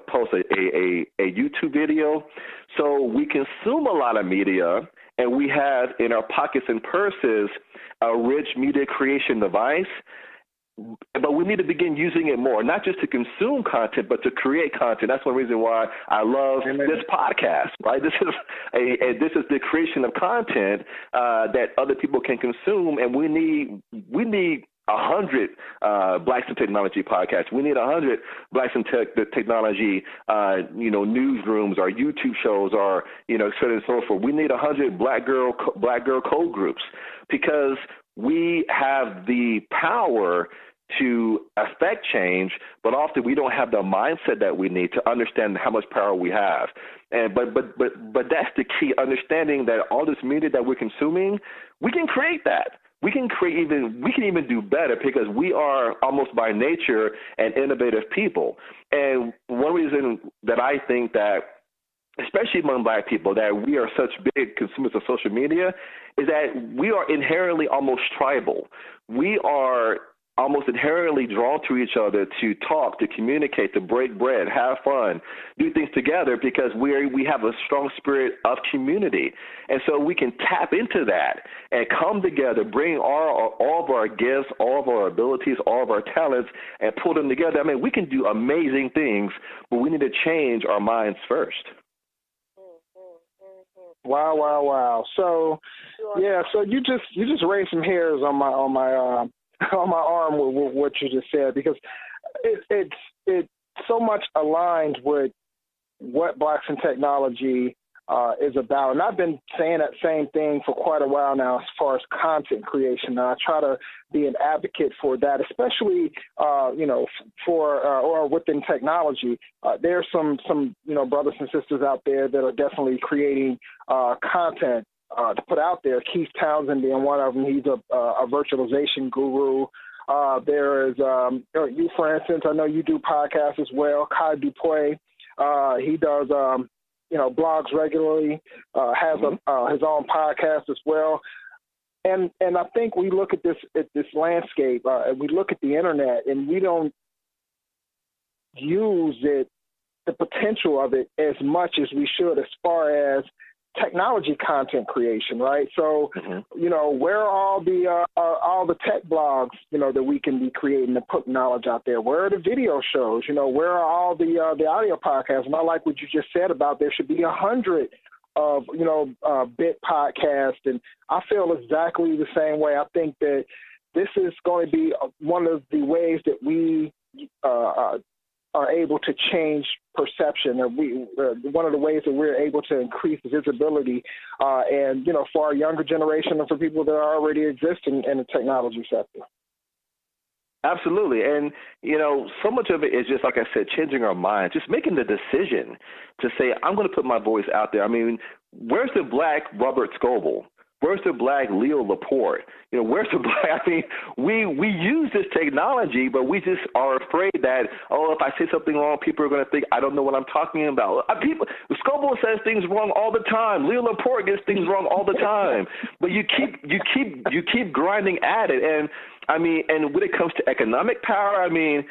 post a YouTube video. So we consume a lot of media, and we have in our pockets and purses a rich media creation device. But we need to begin using it more, not just to consume content, but to create content. That's one reason why I love this podcast, right? This is the creation of content that other people can consume, and we need 100 Blacks in Technology podcasts. We need 100 Blacks in Technology, newsrooms, our YouTube shows, our, et cetera and so forth. We need 100 Black girl code groups, because we have the power to affect change, but often we don't have the mindset that we need to understand how much power we have. And but that's the key, understanding that all this media that we're consuming, we can create that. We can even do better, because we are almost by nature an innovative people. And one reason that I think that especially among Black people, that we are such big consumers of social media is that we are inherently almost tribal. We are almost inherently drawn to each other to talk, to communicate, to break bread, have fun, do things together because we have a strong spirit of community. And so we can tap into that and come together, bring all of our gifts, all of our abilities, all of our talents, and pull them together. I mean, we can do amazing things, but we need to change our minds first. Wow, wow, wow. So, yeah, so you just raised some hairs on my on my arm with what you just said, because it so much aligned with what Blacks in Technology is about. And I've been saying that same thing for quite a while now as far as content creation. I try to be an advocate for that, especially, for or within technology. There's some brothers and sisters out there that are definitely creating content to put out there. Keith Townsend being one of them. He's a virtualization guru. There is you, for instance. I know you do podcasts as well. Kai Dupuy. He does blogs regularly. Has his own podcast as well. And I think we look at this landscape, and we look at the internet, and we don't use the potential of it as much as we should, as far as technology content creation, right? So, where are all the tech blogs, that we can be creating to put knowledge out there? Where are the video shows? Where are all the audio podcasts? And I like what you just said about there should be 100 of, bit podcasts. And I feel exactly the same way. I think that this is going to be one of the ways that we are able to change perception, or one of the ways that we're able to increase visibility, and for our younger generation and for people that are already existing in the technology sector. Absolutely. And, so much of it is just, like I said, changing our minds, just making the decision to say, I'm going to put my voice out there. I mean, where's the Black Robert Scoble? Where's the Black Leo Laporte? Where's the Black? I mean, we use this technology, but we just are afraid that, if I say something wrong, people are going to think I don't know what I'm talking about. Scoble says things wrong all the time. Leo Laporte gets things wrong all the time. But you keep grinding at it. And I mean, and when it comes to economic power, I mean,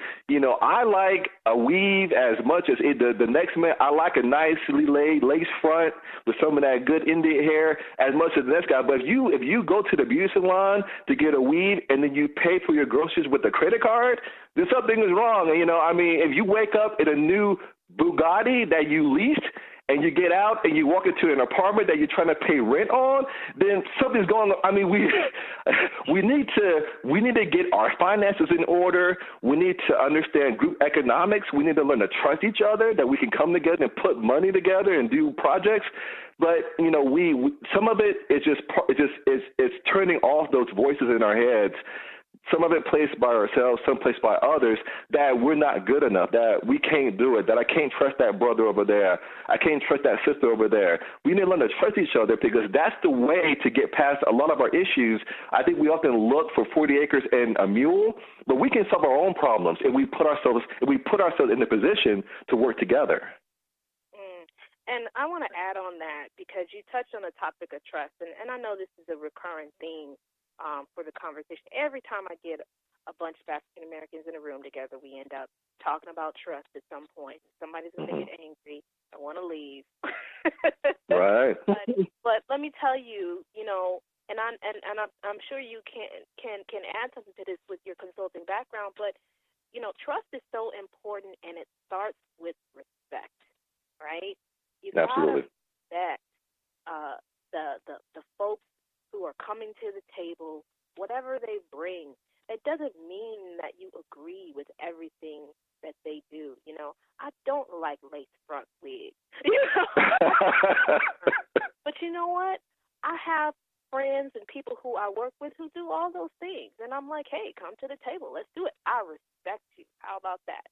I like a weave as much as the next man. I like a nicely laid lace front with some of that good Indian hair as much as the next guy. But if you go to the beauty salon to get a weave and then you pay for your groceries with a credit card, then something is wrong. I mean, if you wake up in a new Bugatti that you leased, and you get out and you walk into an apartment that you're trying to pay rent on, then something's going on. I mean, we need to get our finances in order. We need to understand group economics. We need to learn to trust each other, that we can come together and put money together and do projects. But we some of it is it's turning off those voices in our heads. Some of it placed by ourselves, some placed by others, that we're not good enough, that we can't do it, that I can't trust that brother over there, I can't trust that sister over there. We need to learn to trust each other, because that's the way to get past a lot of our issues. I think we often look for 40 acres and a mule, but we can solve our own problems if we put ourselves in the position to work together. And I want to add on that, because you touched on the topic of trust, and I know this is a recurring theme for the conversation. Every time I get a bunch of African Americans in a room together, we end up talking about trust at some point. Somebody's going to get angry. I want to leave. Right. But let me tell you, and I'm sure you can add something to this with your consulting background. But trust is so important, and it starts with respect, right? You gotta respect the folks who are coming to the table, whatever they bring. It doesn't mean that you agree with everything that they do. I don't like lace front wigs. But you know what? I have friends and people who I work with who do all those things, and I'm like, hey, come to the table, let's do it. I respect you. How about that?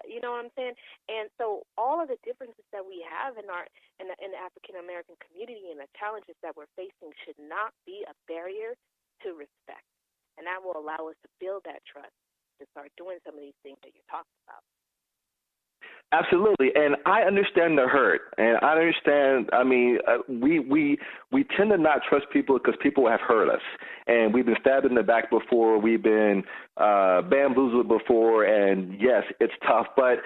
You know what I'm saying? And so all of the differences that we have in the African American community and the challenges that we're facing should not be a barrier to respect. And that will allow us to build that trust to start doing some of these things that you're talking about. Absolutely, and I understand the hurt, and I understand. I mean, we tend to not trust people because people have hurt us, and we've been stabbed in the back before. We've been bamboozled before, and yes, it's tough, but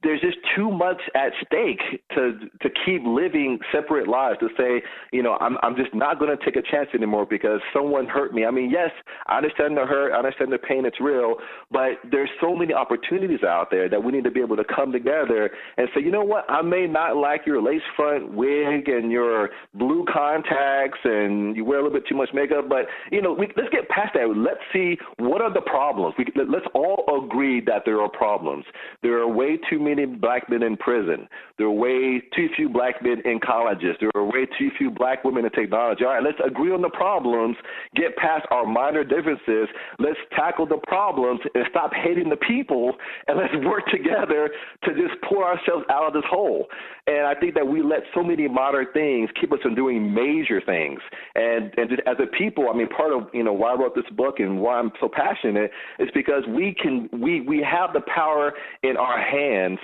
there's just too much at stake to keep living separate lives, to say, you know, I'm just not going to take a chance anymore because someone hurt me. I mean, yes, I understand the hurt, I understand the pain, it's real, but there's so many opportunities out there that we need to be able to come together and say, you know what, I may not like your lace front wig and your blue contacts and you wear a little bit too much makeup, but, you know, let's get past that. Let's see what are the problems. Let's all agree that there are problems. There are way too many black men in prison. There are way too few black men in colleges. There are way too few black women in technology. All right, let's agree on the problems, get past our minor differences. Let's tackle the problems and stop hating the people, and let's work together to just pull ourselves out of this hole. And I think that we let so many modern things keep us from doing major things. And just as a people, I mean, part of, you know, why I wrote this book and why I'm so passionate is because we have the power in our hands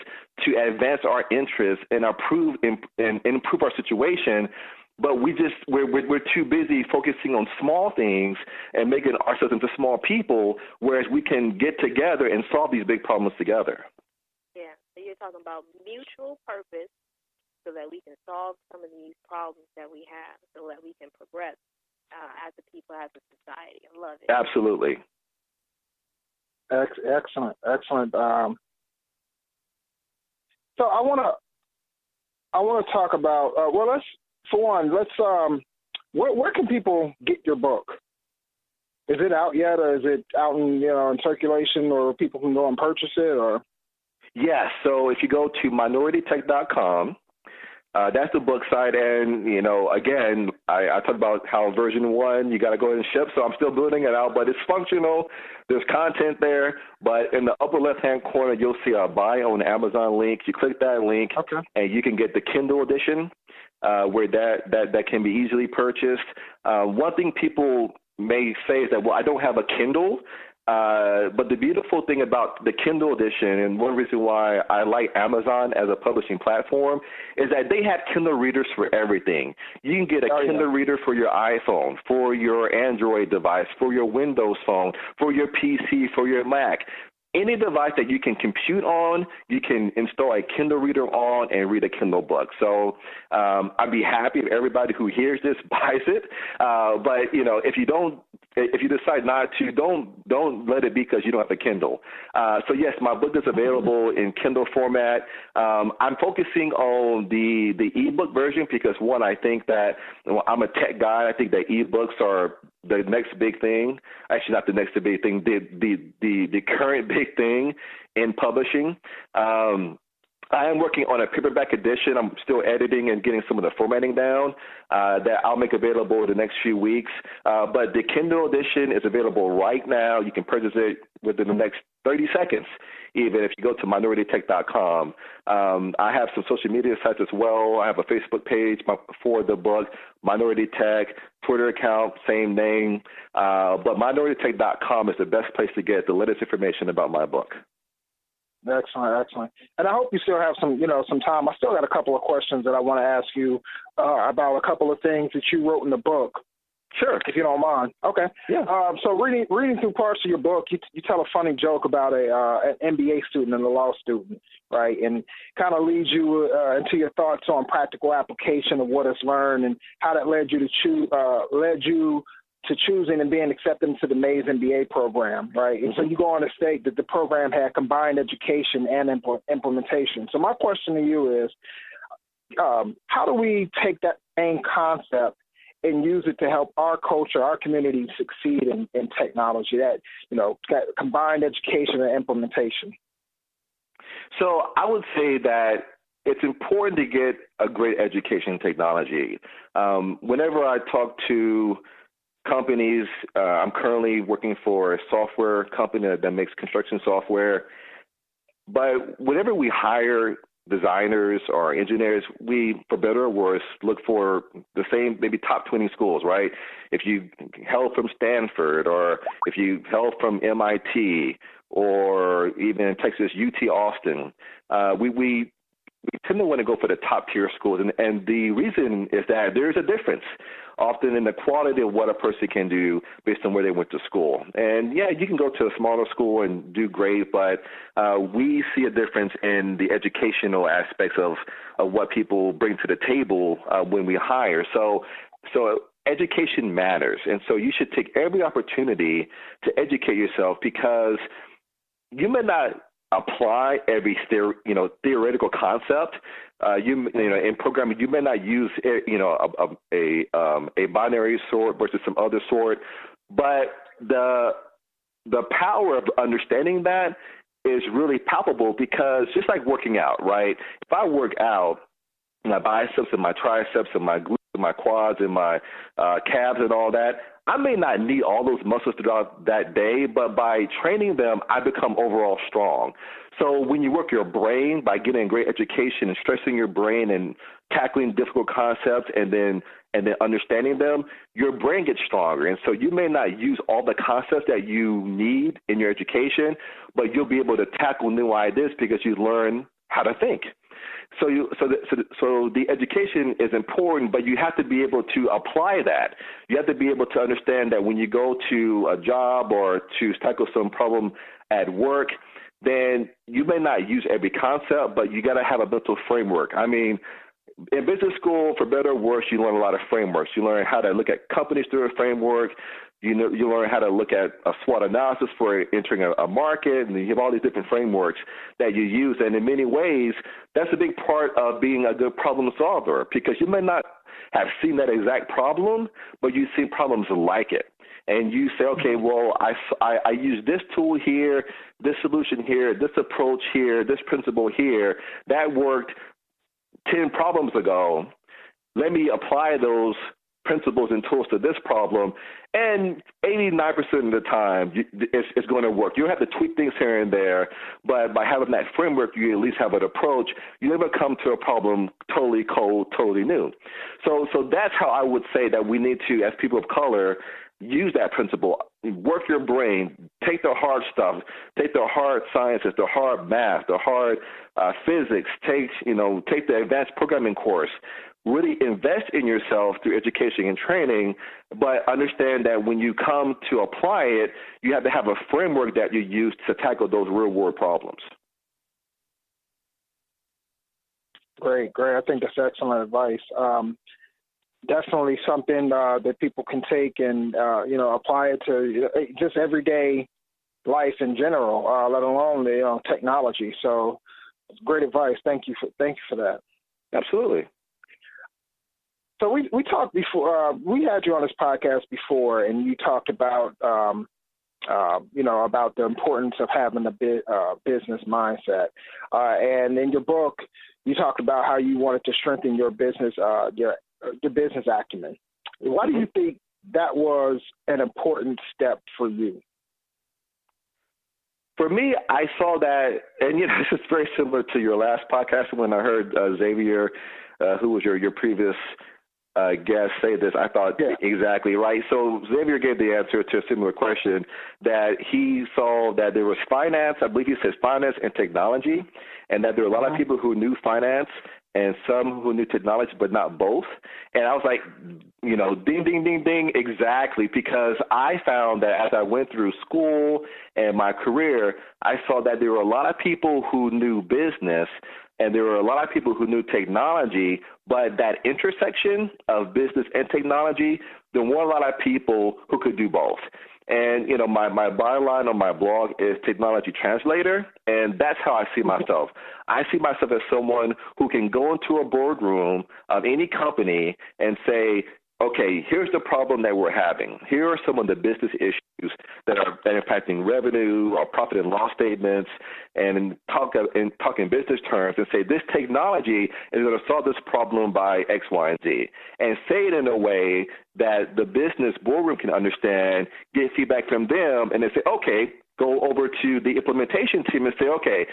to advance our interests and improve our situation. But we're too busy focusing on small things and making ourselves into small people, whereas we can get together and solve these big problems together. Yeah, so you're talking about mutual purpose so that we can solve some of these problems that we have, so that we can progress as a people, as a society. I love it. Absolutely. Excellent. So I want to talk about. Where can people get your book? Is it out yet, or is it out in circulation, or people can go and purchase it, or? Yes. So if you go to minoritytech.com, that's the book site. And, you know, again, I talked about how version 1, you got to go ahead and ship. So I'm still building it out, but it's functional. There's content there. But in the upper left-hand corner, you'll see a buy on Amazon link. You click that link, and you can get the Kindle edition, where that can be easily purchased. One thing people may say is that, well, I don't have a Kindle. But the beautiful thing about the Kindle edition, and one reason why I like Amazon as a publishing platform, is that they have Kindle readers for everything. You can get a Kindle reader for your iPhone, for your Android device, for your Windows phone, for your PC, for your Mac. Any device that you can compute on, you can install a Kindle reader on and read a Kindle book. So I'd be happy if everybody who hears this buys it. But, you know, if you decide not to, don't let it be because you don't have a Kindle. So yes, my book is available in Kindle format. I'm focusing on the ebook version because, one, I think that I'm a tech guy. I think that ebooks are the next big thing. Actually, not the next big thing. The current big thing in publishing. I am working on a paperback edition. I'm still editing and getting some of the formatting down that I'll make available the next few weeks. But the Kindle edition is available right now. You can purchase it within the next 30 seconds, even if you go to minoritytech.com. I have some social media sites as well. I have a Facebook page for the book, Minority Tech, Twitter account, same name. But minoritytech.com is the best place to get the latest information about my book. Excellent. And I hope you still have some time. I still got a couple of questions that I want to ask you about a couple of things that you wrote in the book. Sure. If you don't mind. Okay. Yeah. So reading through parts of your book, you tell a funny joke about an MBA student and a law student, right? And kind of leads you into your thoughts on practical application of what is learned and how that led you to choosing and being accepted into the Mays MBA program, right? And so you go on to state that the program had combined education and implementation. So my question to you is, how do we take that same concept and use it to help our culture, our community succeed in technology, that combined education and implementation? So I would say that it's important to get a great education in technology. Whenever I talk to companies, I'm currently working for a software company that makes construction software. But whenever we hire designers or engineers, we, for better or worse, look for the same, maybe top 20 schools, right? If you hail from Stanford or if you hail from MIT or even in Texas, UT Austin, we tend to want to go for the top tier schools. And the reason is that there's a difference often in the quality of what a person can do based on where they went to school. And yeah, you can go to a smaller school and do great, but we see a difference in the educational aspects of what people bring to the table when we hire. So education matters. And so you should take every opportunity to educate yourself, because you may not apply every theoretical concept. In programming, you may not use a binary sort versus some other sort, but the power of understanding that is really palpable, because just like working out, right? If I work out my biceps and my triceps and my glutes and my quads and my calves and all that, I may not need all those muscles throughout that day, but by training them, I become overall strong. So when you work your brain by getting great education and stressing your brain and tackling difficult concepts and then understanding them, your brain gets stronger. And so you may not use all the concepts that you need in your education, but you'll be able to tackle new ideas because you learn how to think. So the education is important, but you have to be able to apply that. You have to be able to understand that when you go to a job or to tackle some problem at work, then you may not use every concept, but you got to have a mental framework. I mean, in business school, for better or worse, you learn a lot of frameworks. You learn how to look at companies through a framework. You learn how to look at a SWOT analysis for entering a market, and you have all these different frameworks that you use. And in many ways, that's a big part of being a good problem solver, because you may not have seen that exact problem, but you've seen problems like it. And you say, okay, well, I use this tool here, this solution here, this approach here, this principle here. That worked 10 problems ago. Let me apply those principles and tools to this problem, and 89% of the time it's going to work. You have to tweak things here and there, but by having that framework, you at least have an approach. You never come to a problem totally cold, totally new. So that's how I would say that we need to, as people of color, use that principle. Work your brain. Take the hard stuff. Take the hard sciences, the hard math, the hard physics. Take the advanced programming course. Really invest in yourself through education and training, but understand that when you come to apply it, you have to have a framework that you use to tackle those real-world problems. Great. I think that's excellent advice. Definitely something that people can take and apply it to just everyday life in general, let alone technology. So, great advice. Thank you for that. Absolutely. So we talked before. We had you on this podcast before, and you talked about about the importance of having a business mindset. And in your book, you talked about how you wanted to strengthen your business your business acumen. Why do you think that was an important step for you? For me, I saw that, and this is very similar to your last podcast when I heard Xavier, who was your previous guest, say this. I thought exactly right. So Xavier gave the answer to a similar question, that he saw that there was finance, I believe he says finance and technology, and that there were a lot of people who knew finance and some who knew technology, but not both. And I was like, ding, ding, ding, ding, exactly, because I found that as I went through school and my career, I saw that there were a lot of people who knew business and there were a lot of people who knew technology, but that intersection of business and technology, there weren't a lot of people who could do both. And, my byline on my blog is technology translator, and that's how I see myself. I see myself as someone who can go into a boardroom of any company and say, okay, here's the problem that we're having. Here are some of the business issues that are impacting revenue or profit and loss statements, and talk in business terms and say this technology is going to solve this problem by X, Y, and Z, and say it in a way that the business boardroom can understand, get feedback from them, and then say, okay, go over to the implementation team and say, okay,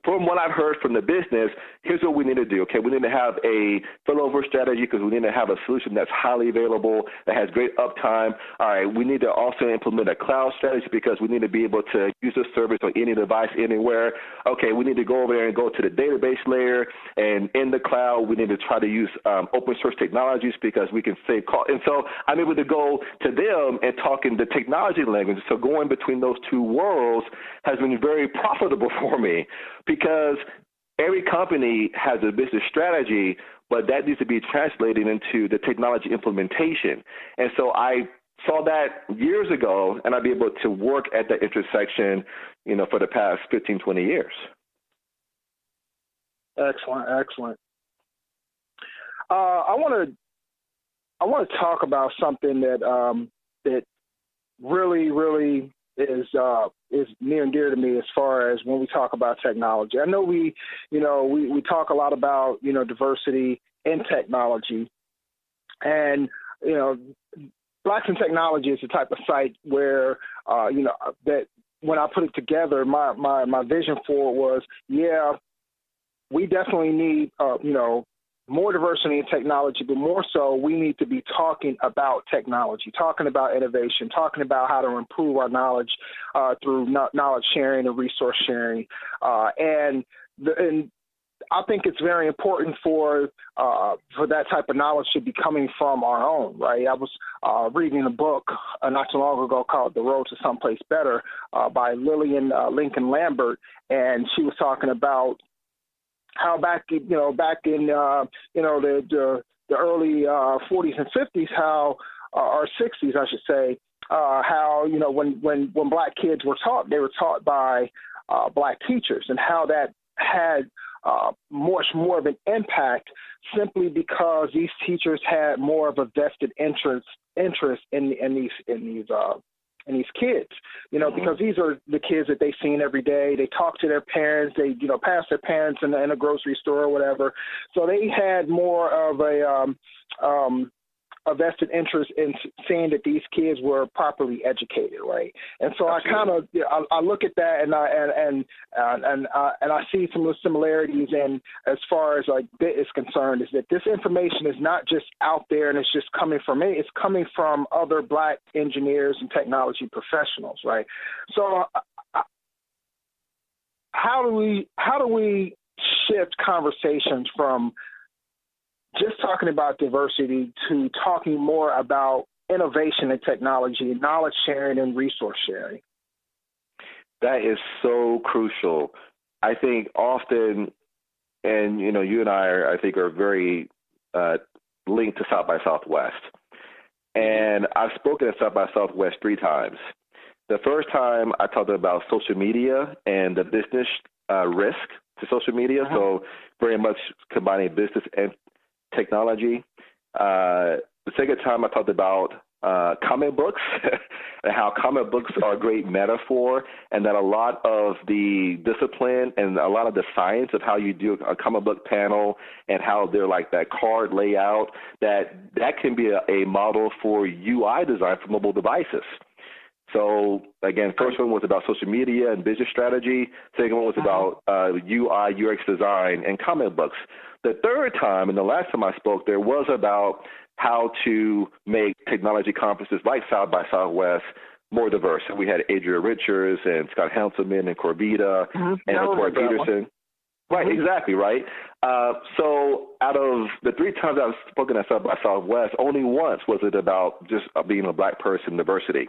from what I've heard from the business, here's what we need to do. Okay, we need to have a failover strategy because we need to have a solution that's highly available, that has great uptime. All right, we need to also implement a cloud strategy because we need to be able to use the service on any device anywhere. Okay, we need to go over there and go to the database layer, and in the cloud, we need to try to use open source technologies because we can save cost. And so I'm able to go to them and talk in the technology language. So going between those two worlds has been very profitable for me because every company has a business strategy, but that needs to be translated into the technology implementation. And so I saw that years ago, and I've been able to work at that intersection, for the past 15, 20 years. Excellent, excellent. I want to talk about something that really is near and dear to me as far as when we talk about technology. I know we talk a lot about diversity in technology, and Blacks in Technology is the type of site where that when I put it together, my vision for it was, we definitely need more diversity in technology, but more so we need to be talking about technology, talking about innovation, talking about how to improve our knowledge through knowledge sharing and resource sharing. And I think it's very important for that type of knowledge to be coming from our own, right? I was reading a book not too long ago called The Road to Someplace Better by Lillian Lincoln Lambert, and she was talking about how back in the early 40s and 50s, how or 60s, I should say, how when Black kids were taught, they were taught by Black teachers, and how that had much more of an impact simply because these teachers had more of a vested interest in these kids, because these are the kids that they've seen every day. They talk to their parents, they pass their parents in a grocery store or whatever. So they had more of a vested interest in seeing that these kids were properly educated, right? And so Absolutely. I look at that and I see some of the similarities. And as far as like BIT is concerned, is that this information is not just out there and it's just coming from me. It's coming from other Black engineers and technology professionals, right? So how do we shift conversations from just talking about diversity to talking more about innovation and technology, knowledge sharing and resource sharing? That is so crucial. I think often, and you and I think are very linked to South by Southwest. And I've spoken at South by Southwest 3 times. The first time I talked about social media and the business risk to social media. So very much combining business and technology. The second time I talked about comic books and how comic books are a great metaphor, and that a lot of the discipline and a lot of the science of how you do a comic book panel and how they're like that card layout, that can be a model for UI design for mobile devices. So, again, first one was about social media and business strategy. Second one was about UI, UX design and comic books. The third time, and the last time I spoke, there was about how to make technology conferences like South by Southwest more diverse. And we had Adria Richards and Scott Hanselman and Corvita and LaToya Peterson. Right, exactly, right. So out of the 3 times I've spoken at South by Southwest, only once was it about just being a Black person, diversity.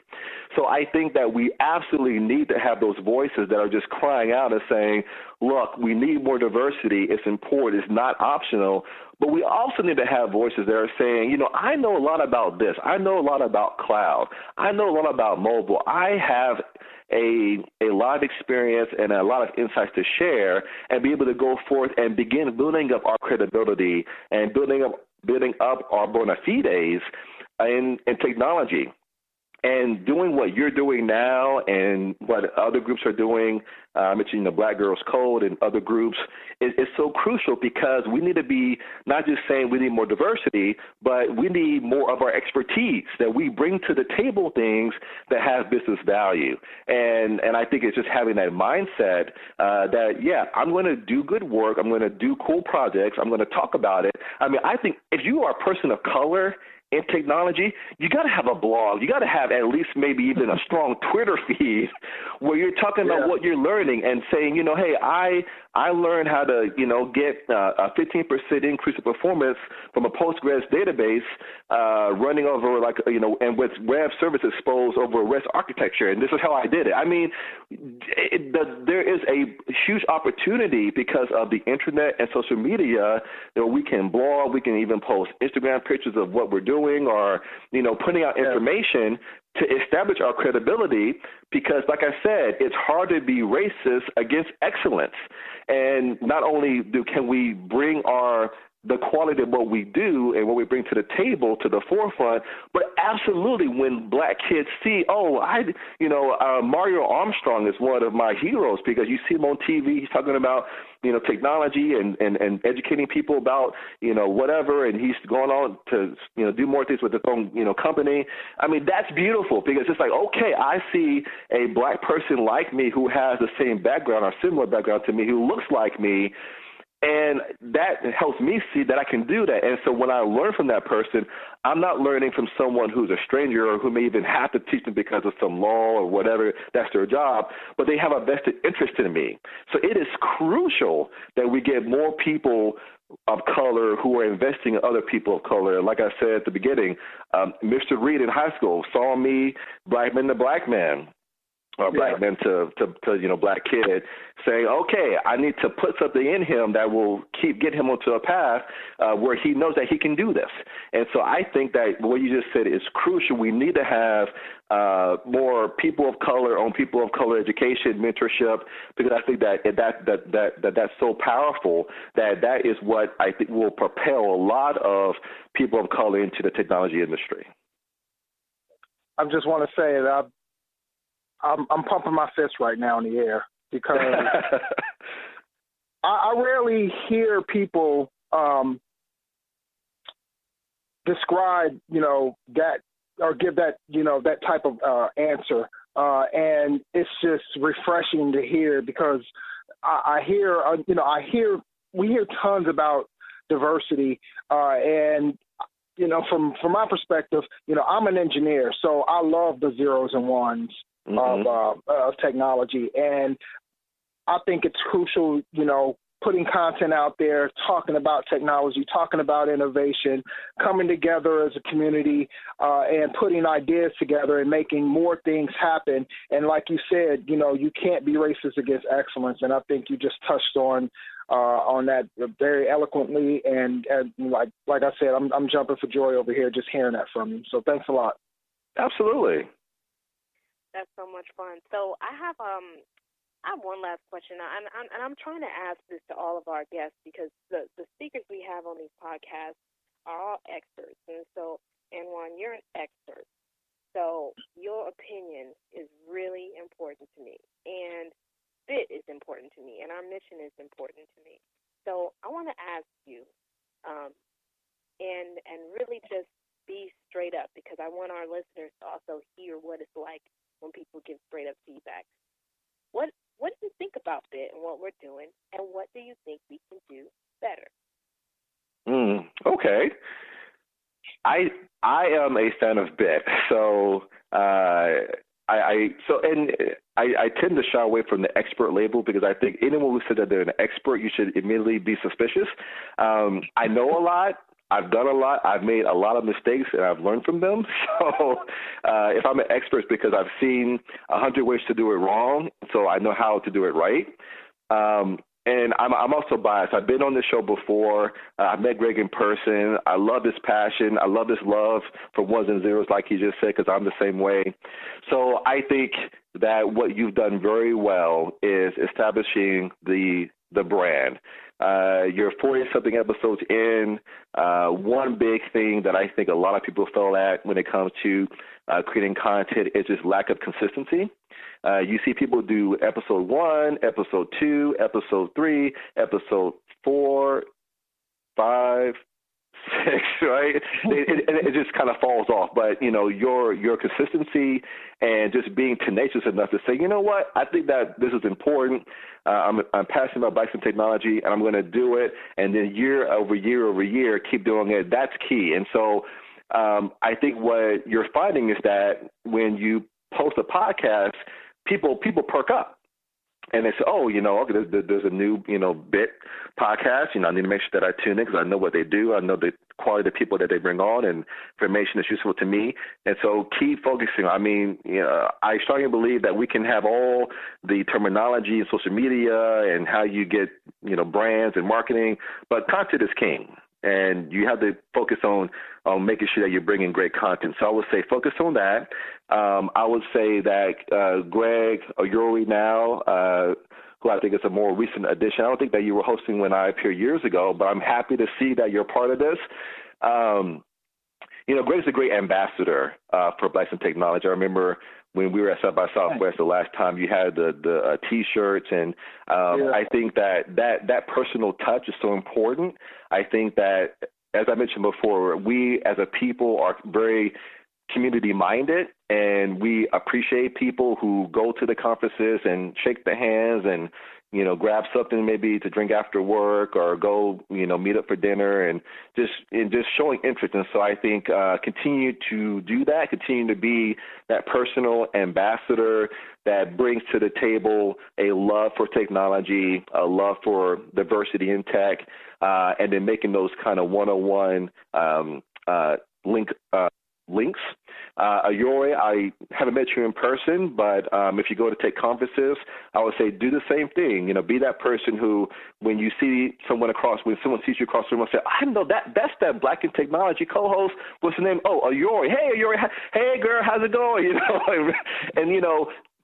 So I think that we absolutely need to have those voices that are just crying out and saying, look, we need more diversity. It's important. It's not optional. But we also need to have voices that are saying, I know a lot about this. I know a lot about cloud. I know a lot about mobile. I have a lot of experience and a lot of insights to share, and be able to go forth and begin building up our credibility and building up our bona fides in technology. And doing what you're doing now and what other groups are doing, I mentioned the Black Girls Code and other groups, is so crucial because we need to be not just saying we need more diversity, but we need more of our expertise that we bring to the table, things that have business value. And I think it's just having that mindset that, yeah, I'm going to do good work. I'm going to do cool projects. I'm going to talk about it. I mean, I think if you are a person of color in technology, you got to have a blog. You got to have at least maybe even a strong Twitter feed where you're talking about what you're learning and saying, you know, hey, I learned how to, you know, get a 15% increase in performance from a Postgres database running over like, you know, and with web service exposed over REST architecture. And this is how I did it. I mean, there is a huge opportunity because of the internet and social media that we can blog, we can even post Instagram pictures of what we're doing or, you know, putting out information to establish our credibility because, like I said, it's hard to be racist against excellence. And not only can we bring the quality of what we do and what we bring to the table to the forefront, but absolutely when Black kids see, Mario Armstrong is one of my heroes because you see him on TV, he's talking about, you know, technology and educating people about, you know, whatever, and he's going on to, you know, do more things with his own, you know, company. I mean, that's beautiful because it's like, okay, I see a Black person like me who has the same background or similar background to me who looks like me. And that helps me see that I can do that. And so when I learn from that person, I'm not learning from someone who's a stranger or who may even have to teach them because of some law or whatever, that's their job, but they have a vested interest in me. So it is crucial that we get more people of color who are investing in other people of color. Like I said at the beginning, Mr. Reed in high school saw me, black man to black man. Or black man to you know, black kid, saying, okay, I need to put something in him that will get him onto a path where he knows that he can do this. And so I think that what you just said is crucial. We need to have more people of color on people of color education, mentorship, because I think that's so powerful that is what I think will propel a lot of people of color into the technology industry. I just want to say that I'm pumping my fist right now in the air because I rarely hear people describe, you know, that or give that, you know, that type of answer. And it's just refreshing to hear because we hear tons about diversity and, you know, from my perspective, you know, I'm an engineer, so I love the zeros and ones of technology. And I think it's crucial, you know, putting content out there, talking about technology, talking about innovation, coming together as a community and putting ideas together and making more things happen. And like you said, you know, you can't be racist against excellence. And I think you just touched on that very eloquently. And like I said, I'm jumping for joy over here just hearing that from you. So thanks a lot. Absolutely. That's so much fun. So I have one last question, and I'm trying to ask this to all of our guests because the speakers we have on these podcasts are all experts. And so, Anjuan, you're an expert. So your opinion is really important to me, and fit is important to me, and our mission is important to me. So I want to ask you, and really just be straight up because I want our listeners to also hear what it's like when people give straight up feedback. What do you think about BIT and what we're doing, and what do you think we can do better? Okay. I am a fan of BIT, so I tend to shy away from the expert label because I think anyone who said that they're an expert, you should immediately be suspicious. I know a lot. I've done a lot. I've made a lot of mistakes, and I've learned from them. So if I'm an expert, it's because I've seen 100 ways to do it wrong, so I know how to do it right. And I'm also biased. I've been on this show before. I've met Greg in person. I love his passion. I love his love for ones and zeros, like he just said, because I'm the same way. So I think that what you've done very well is establishing the brand. You're 40-something episodes in. One big thing that I think a lot of people fail at when it comes to creating content is just lack of consistency. You see people do episode 1, episode 2, episode 3, episode 4, 5, 6, right? It just kind of falls off. But, your consistency and just being tenacious enough to say, you know what, I think that this is important. I'm passionate about bikes and technology, and I'm going to do it. And then year over year over year, keep doing it. That's key. And so I think what you're finding is that when you post a podcast, people perk up. And they say, oh, okay, there's a new, bit podcast. I need to make sure that I tune in because I know what they do. I know the quality of the people that they bring on and information that's useful to me. And so keep focusing. I mean, I strongly believe that we can have all the terminology and social media and how you get, brands and marketing, but content is king. And you have to focus on making sure that you're bringing great content. So I would say focus on that. I would say that Greg Oyori now, who I think is a more recent addition, I don't think that you were hosting when I appeared years ago, but I'm happy to see that you're part of this. Greg's a great ambassador for Bikes and Technology. I remember when we were at South by Southwest the last time, you had the T-shirts, and I think that personal touch is so important. I think that, as I mentioned before, we as a people are very community-minded, and we appreciate people who go to the conferences and shake the hands and, grab something maybe to drink after work or go, meet up for dinner and just showing interest. And so I think continue to do that, continue to be that personal ambassador that brings to the table a love for technology, a love for diversity in tech, and then making those kind of one-on-one links. Oyori, I haven't met you in person, but if you go to take conferences, I would say do the same thing. Be that person who, when someone sees you across the room, will say, I know that's that Black in Technology co-host. What's the name? Oh, Oyori. Hey, Oyori. Hey, girl, how's it going? And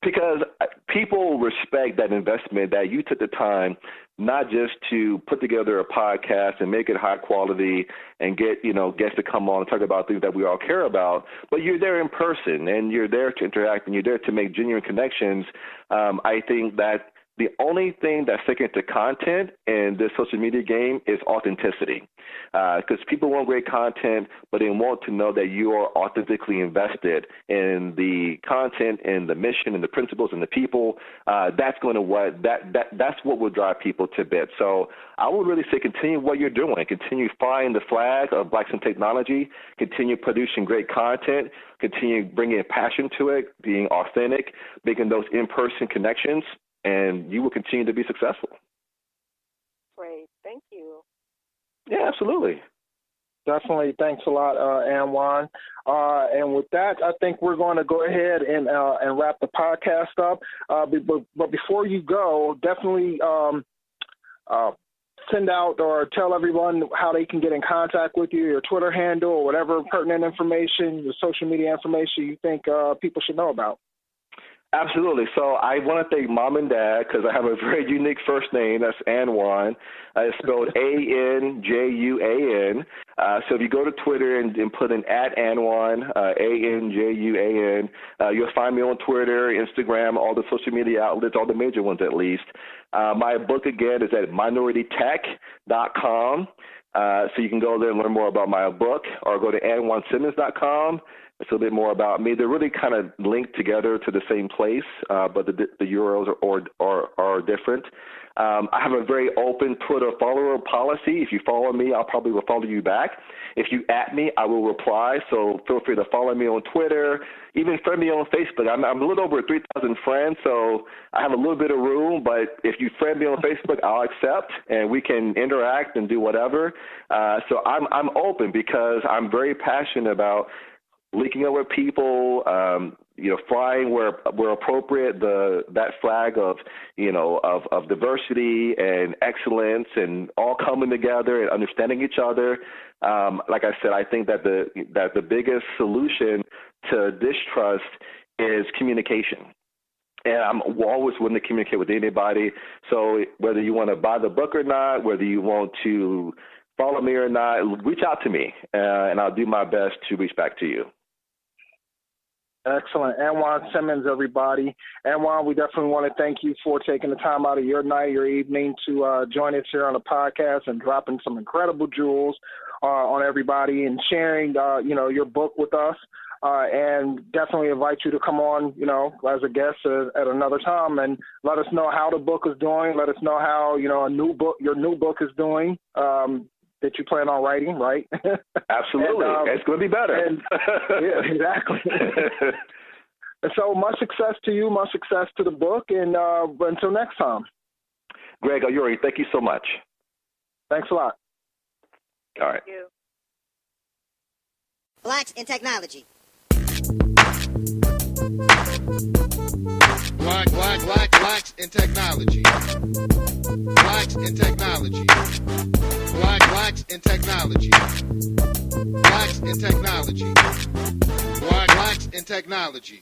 because people respect that investment, that you took the time not just to put together a podcast and make it high quality and get, guests to come on and talk about things that we all care about, but you're there in person and you're there to interact and you're there to make genuine connections. I think that the only thing that's second to content in this social media game is authenticity, because people want great content, but they want to know that you are authentically invested in the content and the mission and the principles and the people. That's what will drive people to bits. So I would really say continue what you're doing. Continue flying the flag of Blacks in Technology. Continue producing great content. Continue bringing passion to it, being authentic, making those in-person connections, and you will continue to be successful. Great. Thank you. Yeah, absolutely. Definitely. Thanks a lot, Anjuan. And with that, I think we're going to go ahead and wrap the podcast up. But before you go, definitely send out or tell everyone how they can get in contact with you, your Twitter handle, or whatever pertinent information, your social media information you think people should know about. Absolutely. So I want to thank Mom and Dad because I have a very unique first name. That's Anjuan. It's spelled Anjuan. So if you go to Twitter and put in @Anjuan, Anjuan, you'll find me on Twitter, Instagram, all the social media outlets, all the major ones at least. My book, again, is at minoritytech.com. So you can go there and learn more about my book, or go to AnjuanSimmons.com. It's a bit more about me. They're really kind of linked together to the same place, but the URLs are different. I have a very open Twitter follower policy. If you follow me, I'll probably will follow you back. If you @ me, I will reply. So feel free to follow me on Twitter, even friend me on Facebook. I'm a little over 3,000 friends, so I have a little bit of room. But if you friend me on Facebook, I'll accept, and we can interact and do whatever. So I'm open because I'm very passionate about linking up with people, flying where appropriate, that flag of diversity and excellence and all coming together and understanding each other. Like I said, I think that the biggest solution to distrust is communication. And I'm always willing to communicate with anybody. So whether you want to buy the book or not, whether you want to follow me or not, reach out to me, and I'll do my best to reach back to you. Excellent. Anjuan Simmons, everybody. Anjuan, we definitely want to thank you for taking the time out of your night, your evening to join us here on the podcast and dropping some incredible jewels on everybody and sharing, your book with us. And definitely invite you to come on, as a guest at another time and let us know how the book is doing. Let us know how, your new book is doing. That you plan on writing, right? Absolutely. And, it's going to be better. Yeah, exactly. And so much success to you, much success to the book, and until next time. Greg Ayuri, thank you so much. Thanks a lot. All right. Thank you. Blacks in Technology. Blacks in technology. Blacks in technology. Blacks in technology. Blacks in technology. Blacks in technology.